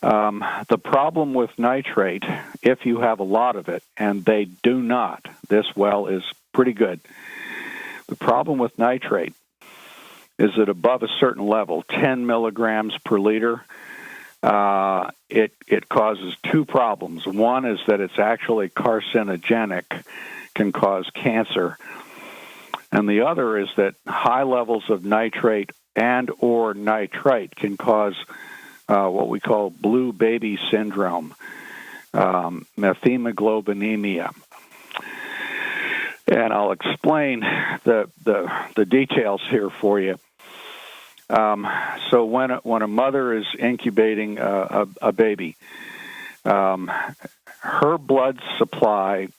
The problem with nitrate, if you have a lot of it, and they do not, this well is pretty good. The problem with nitrate is that above a certain level, 10 milligrams per liter, it causes two problems. One is that it's actually carcinogenic, can cause cancer. And the other is that high levels of nitrate and or nitrite can cause what we call blue baby syndrome, methemoglobinemia. And I'll explain the details here for you. So when a mother is incubating a baby, her blood supply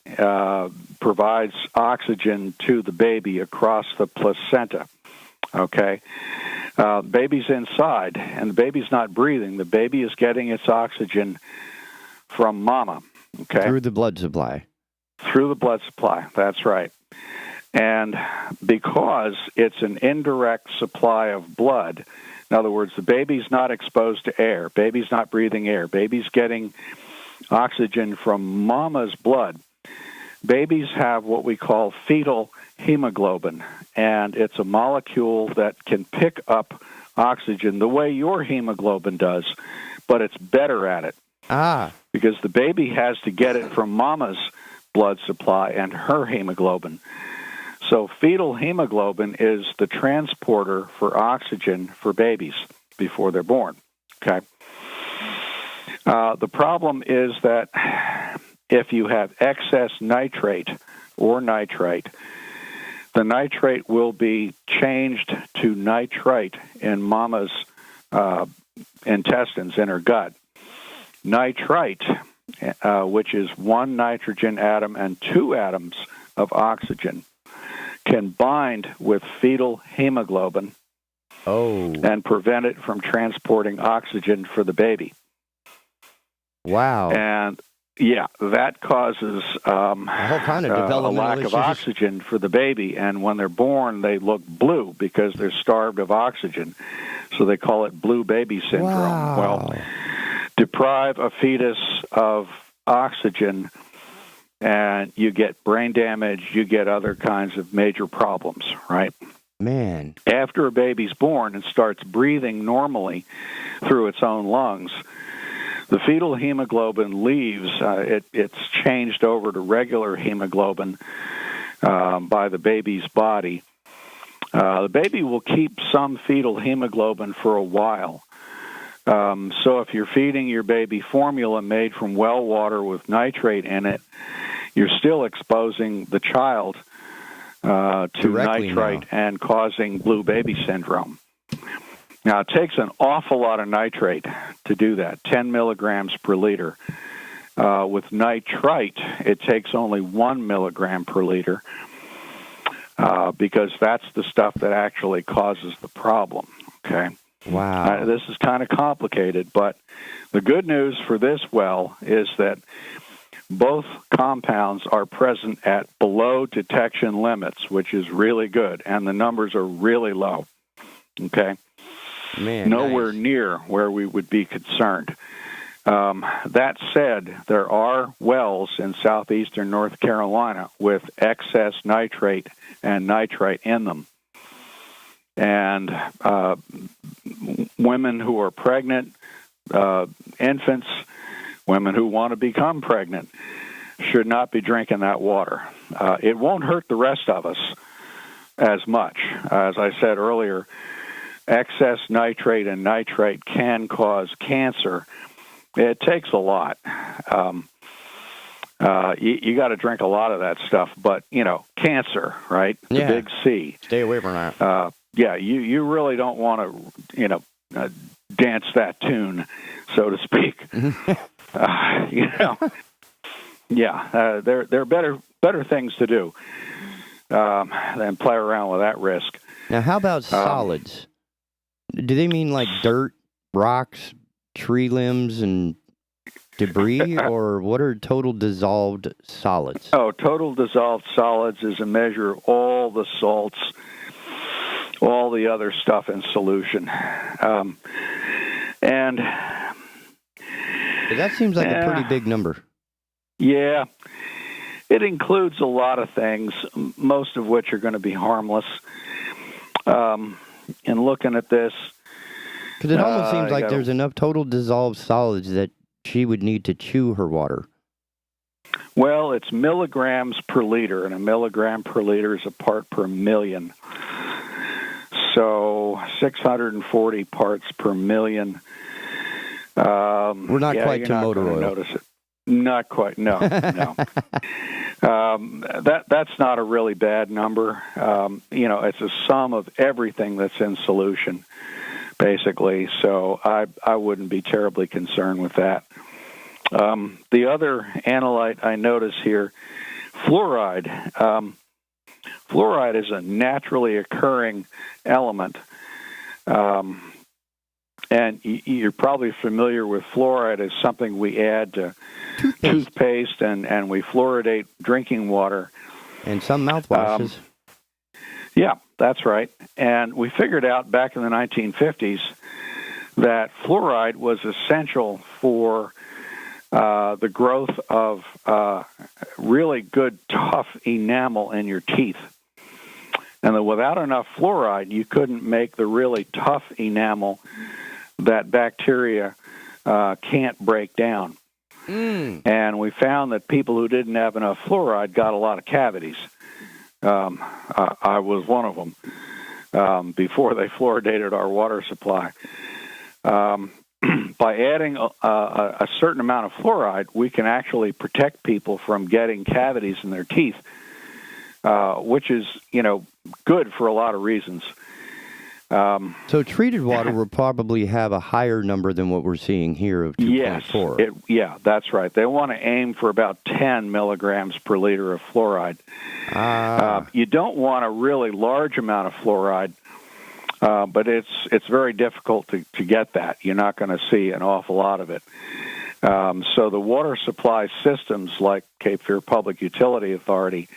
provides oxygen to the baby across the placenta. Okay? Baby's inside, and the baby's not breathing. The baby is getting its oxygen from mama. Okay? Through the blood supply. Through the blood supply, that's right. And because it's an indirect supply of blood, in other words, the baby's not exposed to air, baby's not breathing air, baby's getting oxygen from mama's blood. Babies have what we call fetal hemoglobin, and it's a molecule that can pick up oxygen the way your hemoglobin does, but it's better at it. Because the baby has to get it from mama's blood supply and her hemoglobin. So fetal hemoglobin is the transporter for oxygen for babies before they're born. Okay. The problem is that if you have excess nitrate or nitrite, the nitrate will be changed to nitrite in mama's intestines, in her gut. Nitrite, which is one nitrogen atom and two atoms of oxygen, can bind with fetal hemoglobin and prevent it from transporting oxygen for the baby. Wow. And yeah, that causes a whole kind of a lack of oxygen for the baby. And when they're born, they look blue because they're starved of oxygen. So they call it blue baby syndrome. Wow. Well, deprive a fetus of oxygen, and you get brain damage, you get other kinds of major problems, right? Man. After a baby's born and starts breathing normally through its own lungs, the fetal hemoglobin leaves. It's changed over to regular hemoglobin by the baby's body. The baby will keep some fetal hemoglobin for a while. So if you're feeding your baby formula made from well water with nitrate in it, you're still exposing the child to Directly nitrite and causing blue baby syndrome. Now, it takes an awful lot of nitrate to do that, 10 milligrams per liter. With nitrite, it takes only 1 milligram per liter because that's the stuff that actually causes the problem, okay? Wow. This is kind of complicated, but the good news for this well is that both compounds are present at below detection limits, which is really good, and the numbers are really low, okay? Man, nowhere near where we would be concerned. That said, there are wells in southeastern North Carolina with excess nitrate and nitrite in them. And women who are pregnant, infants, women who want to become pregnant should not be drinking that water. It won't hurt the rest of us as much. As I said earlier, excess nitrate and nitrite can cause cancer. It takes a lot. You got to drink a lot of that stuff, but, cancer, right? The big C. Stay away from that. You really don't want to, dance that tune, so to speak. There are better things to do than play around with that risk. Now, how about solids? Do they mean like dirt, rocks, tree limbs, and debris, or what are total dissolved solids? Oh, total dissolved solids is a measure of all the salts, all the other stuff in solution. And that seems like a pretty big number. Yeah. It includes a lot of things, most of which are going to be harmless. In looking at this, because it almost seems like there's enough total dissolved solids that she would need to chew her water. Well, it's milligrams per liter, and a milligram per liter is a part per million. So 640 parts per million. We're not quite to motor oil. Notice it. Not quite. No. That's not a really bad number. It's a sum of everything that's in solution, basically. So I wouldn't be terribly concerned with that. The other analyte I notice here, fluoride. Fluoride is a naturally occurring element. And you're probably familiar with fluoride as something we add to toothpaste and we fluoridate drinking water. And some mouthwashes. Yeah, that's right. And we figured out back in the 1950s that fluoride was essential for the growth of really good, tough enamel in your teeth. And that without enough fluoride, you couldn't make the really tough enamel that bacteria can't break down. And we found that people who didn't have enough fluoride got a lot of cavities. I was one of them before they fluoridated our water supply. by adding a certain amount of fluoride, we can actually protect people from getting cavities in their teeth, which is, good for a lot of reasons. So treated water will probably have a higher number than what we're seeing here of 2.4. Yes, that's right. They want to aim for about 10 milligrams per liter of fluoride. You don't want a really large amount of fluoride, but it's very difficult to get that. You're not going to see an awful lot of it. So the water supply systems like Cape Fear Public Utility Authority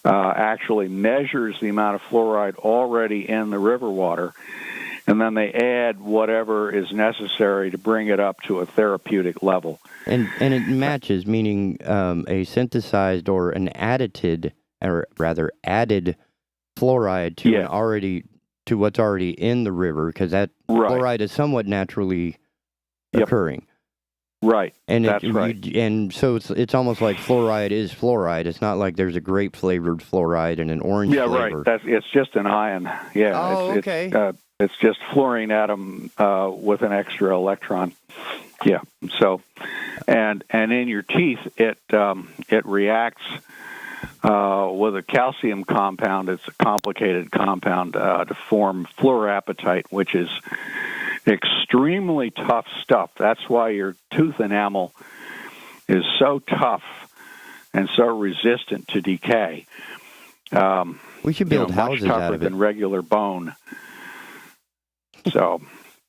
actually measures the amount of fluoride already in the river water, and then they add whatever is necessary to bring it up to a therapeutic level. And it matches, meaning a synthesized or an added fluoride to to what's already in the river, because that fluoride is somewhat naturally occurring. Right. And that's right. And so it's almost like fluoride is fluoride. It's not like there's a grape flavored fluoride and an orange flavor. Right. It's just an ion. Yeah. Oh, okay. It's just fluorine atom with an extra electron. Yeah. So, and in your teeth, it reacts with a calcium compound. It's a complicated compound to form fluorapatite, which is extremely tough stuff. That's why your tooth enamel is so tough and so resistant to decay. We should build houses much tougher out of it. than regular bone. So,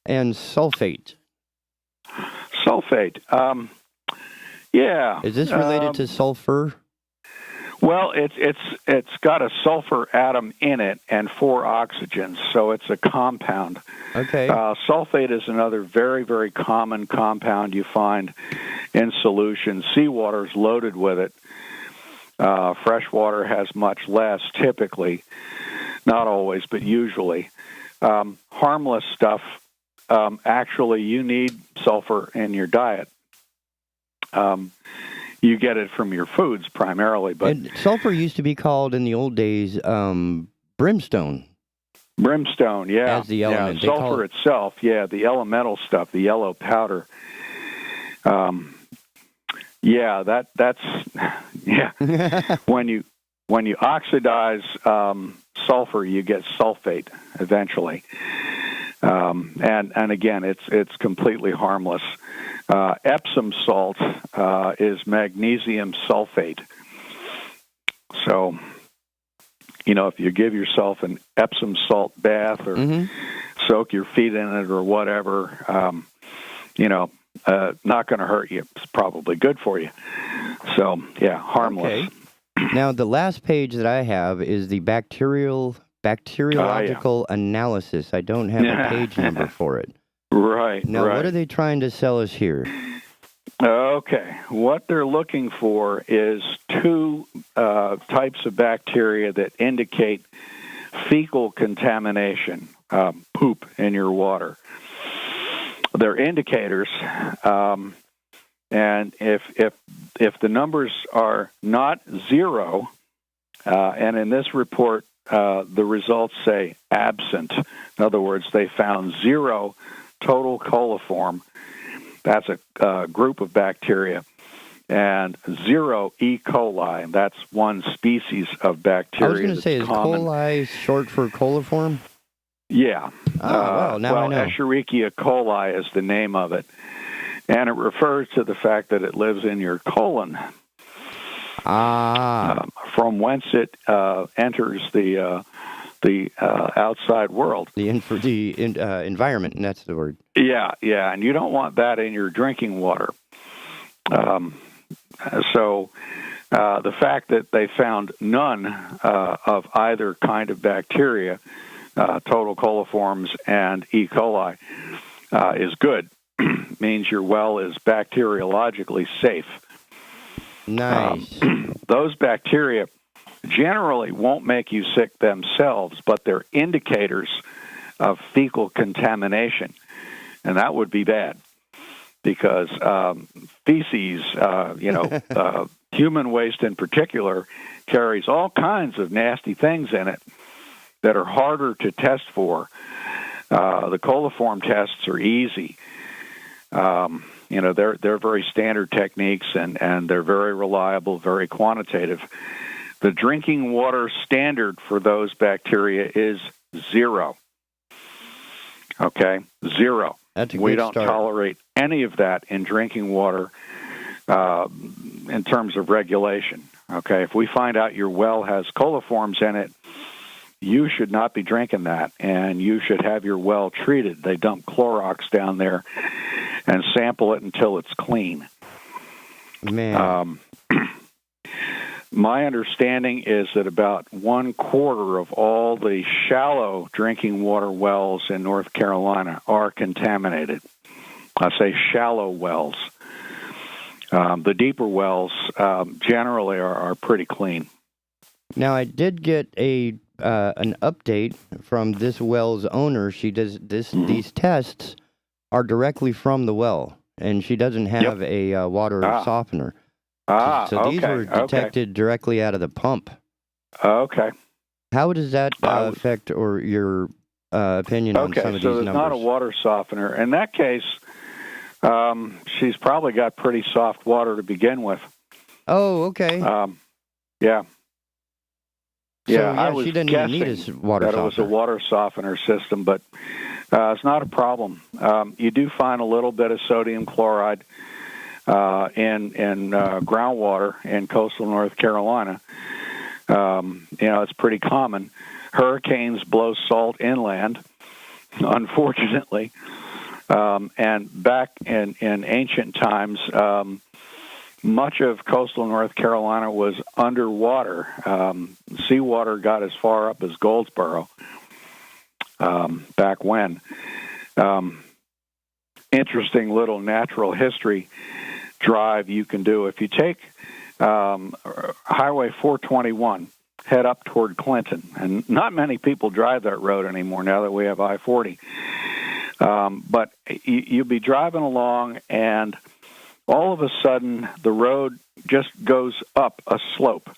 and sulfate. Sulfate. Yeah. Is this related to sulfur? Well, it's got a sulfur atom in it and 4 oxygens, so it's a compound. Okay. Sulfate is another very, very common compound you find in solution. Seawater is loaded with it. Fresh water has much less, typically. Not always, but usually. Harmless stuff. Actually, you need sulfur in your diet. You get it from your foods primarily, but and sulfur used to be called in the old days brimstone. Brimstone, yeah. As the element. Yeah, sulfur itself, the elemental stuff, the yellow powder. That's when you oxidize sulfur, you get sulfate eventually. And again, it's completely harmless. Epsom salt is magnesium sulfate. So, if you give yourself an Epsom salt bath or soak your feet in it or whatever, not going to hurt you. It's probably good for you. So, harmless. Okay. Now, the last page that I have is the bacteriological analysis. I don't have a page number for it. Right. Now, what are they trying to sell us here? Okay. What they're looking for is 2 types of bacteria that indicate fecal contamination, poop in your water. They're indicators, and if the numbers are not 0, and in this report the results say absent, in other words, they found 0 total coliform. That's a group of bacteria, and 0 E. coli, and that's one species of bacteria. I was going to say, is coli short for coliform? Yeah. Now I know. Escherichia coli is the name of it, and it refers to the fact that it lives in your colon. From whence it enters the outside world. The environment, and that's the word. Yeah, and you don't want that in your drinking water. So the fact that they found none of either kind of bacteria, total coliforms and E. coli, is good. Means your well is bacteriologically safe. Nice. Those bacteria generally won't make you sick themselves, but they're indicators of fecal contamination, and that would be bad because feces, human waste in particular, carries all kinds of nasty things in it that are harder to test for. The coliform tests are easy. They're very standard techniques, and they're very reliable, very quantitative. The drinking water standard for those bacteria is 0. Okay, 0. That's a we good don't start. tolerate any of that in drinking water in terms of regulation. Okay, if we find out your well has coliforms in it, you should not be drinking that, and you should have your well treated. They dump Clorox down there and sample it until it's clean. Man. My understanding is that about 1/4 of all the shallow drinking water wells in North Carolina are contaminated. I say shallow wells. The deeper wells generally are pretty clean. Now, I did get an update from this well's owner. She does these tests are directly from the well, and she doesn't have a water softener. So these were detected directly out of the pump. Okay. How does that affect or your opinion on some of these numbers? Okay, so there's not a water softener. In that case, she's probably got pretty soft water to begin with. Oh, okay. Yeah. Yeah, I was she didn't even need a water that softener. It was a water softener system, but it's not a problem. You do find a little bit of sodium chloride in groundwater in coastal North Carolina. It's pretty common. Hurricanes blow salt inland, unfortunately. And back in ancient times, much of coastal North Carolina was underwater. Seawater got as far up as Goldsboro back when. Interesting little natural history drive you can do. If you take Highway 421, head up toward Clinton, and not many people drive that road anymore now that we have I-40. But you'll be driving along, and all of a sudden, the road just goes up a slope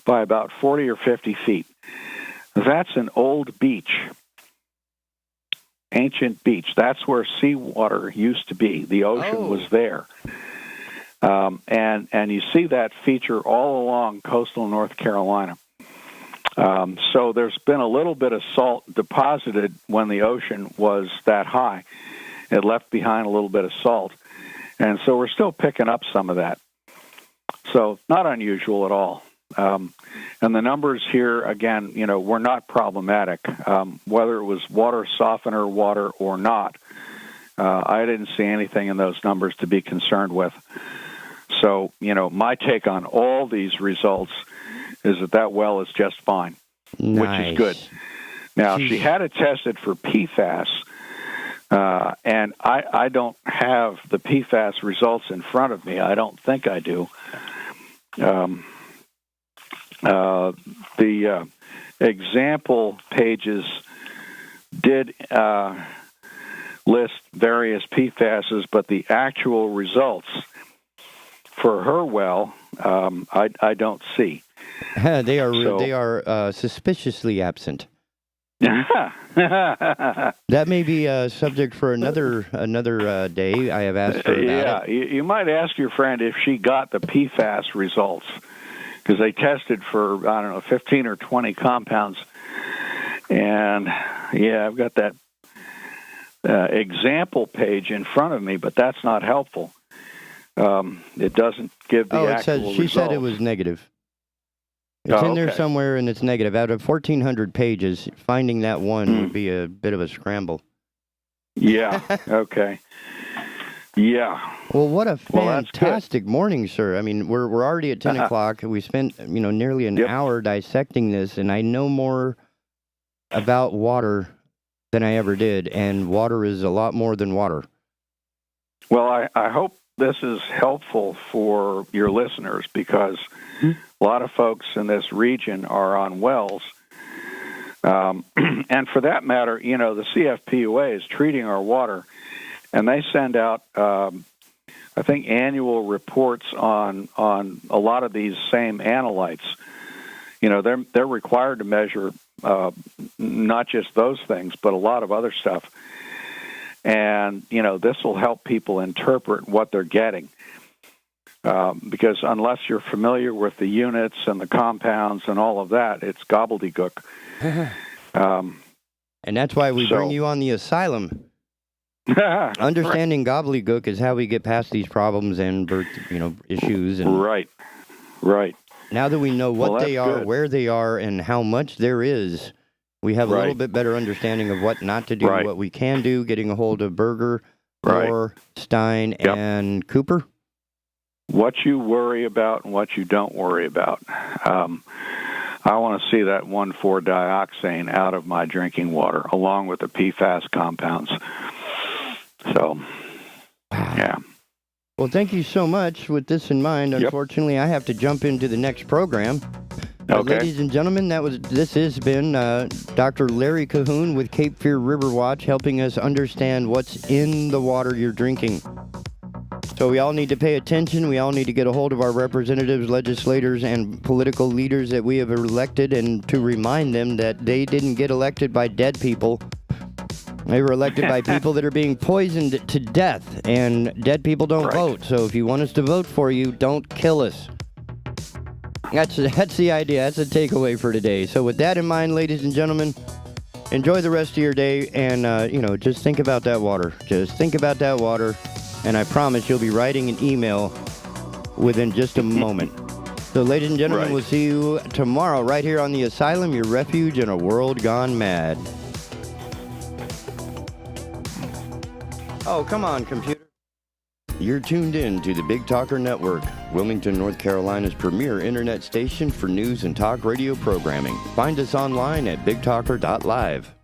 by about 40 or 50 feet. That's an old beach, ancient beach. That's where seawater used to be. The ocean was there. And you see that feature all along coastal North Carolina. So there's been a little bit of salt deposited when the ocean was that high. It left behind a little bit of salt. And so we're still picking up some of that. So not unusual at all. And the numbers here, again, were not problematic. Whether it was water softener water or not, I didn't see anything in those numbers to be concerned with. So, my take on all these results is that well is just fine, which is good. Now, she had it tested for PFAS, and I don't have the PFAS results in front of me. I don't think I do. The example pages did list various PFASs, but the actual results for her well, I don't see. They are suspiciously absent. That may be a subject for another day. I have asked her about it. You might ask your friend if she got the PFAS results, because they tested for 15 or 20 compounds, and I've got that example page in front of me, but that's not helpful. It doesn't give the actual results. She said it was negative. It's in there somewhere, and it's negative. Out of 1,400 pages, finding that one would be a bit of a scramble. Yeah, okay. Yeah. Well, what a fantastic morning, sir. I mean, we're already at 10 o'clock. We spent, nearly an hour dissecting this, and I know more about water than I ever did, and water is a lot more than water. Well, I hope this is helpful for your listeners, because a lot of folks in this region are on wells. And for that matter, the CFPUA is treating our water, and they send out, I think, annual reports on a lot of these same analytes. They're required to measure not just those things, but a lot of other stuff. And, this will help people interpret what they're getting. Because unless you're familiar with the units and the compounds and all of that, it's gobbledygook. And that's why we bring you on the Asylum. Understanding gobbledygook is how we get past these problems and issues. And right. Now that we know what they are, where they are, and how much there is, we have a little bit better understanding of what not to do, what we can do, getting a hold of Berger, Moore, Stein, and Cooper. What you worry about and what you don't worry about. I want to see that 1,4-dioxane out of my drinking water, along with the PFAS compounds. So, yeah. Well, thank you so much. With this in mind, unfortunately, I have to jump into the next program. Ladies and gentlemen, this has been Dr. Larry Cahoon with Cape Fear River Watch, helping us understand what's in the water you're drinking. So we all need to pay attention. We all need to get a hold of our representatives, legislators, and political leaders that we have elected, and to remind them that they didn't get elected by dead people. They were elected by people that are being poisoned to death, and dead people don't vote. So if you want us to vote for you, don't kill us. That's the idea. That's the takeaway for today. So with that in mind, ladies and gentlemen, enjoy the rest of your day, and just think about that water. Just think about that water, and I promise you'll be writing an email within just a moment. So, ladies and gentlemen, we'll see you tomorrow right here on the Asylum, your refuge in a world gone mad. Oh, come on, computer. You're tuned in to the Big Talker Network, Wilmington, North Carolina's premier internet station for news and talk radio programming. Find us online at bigtalker.live.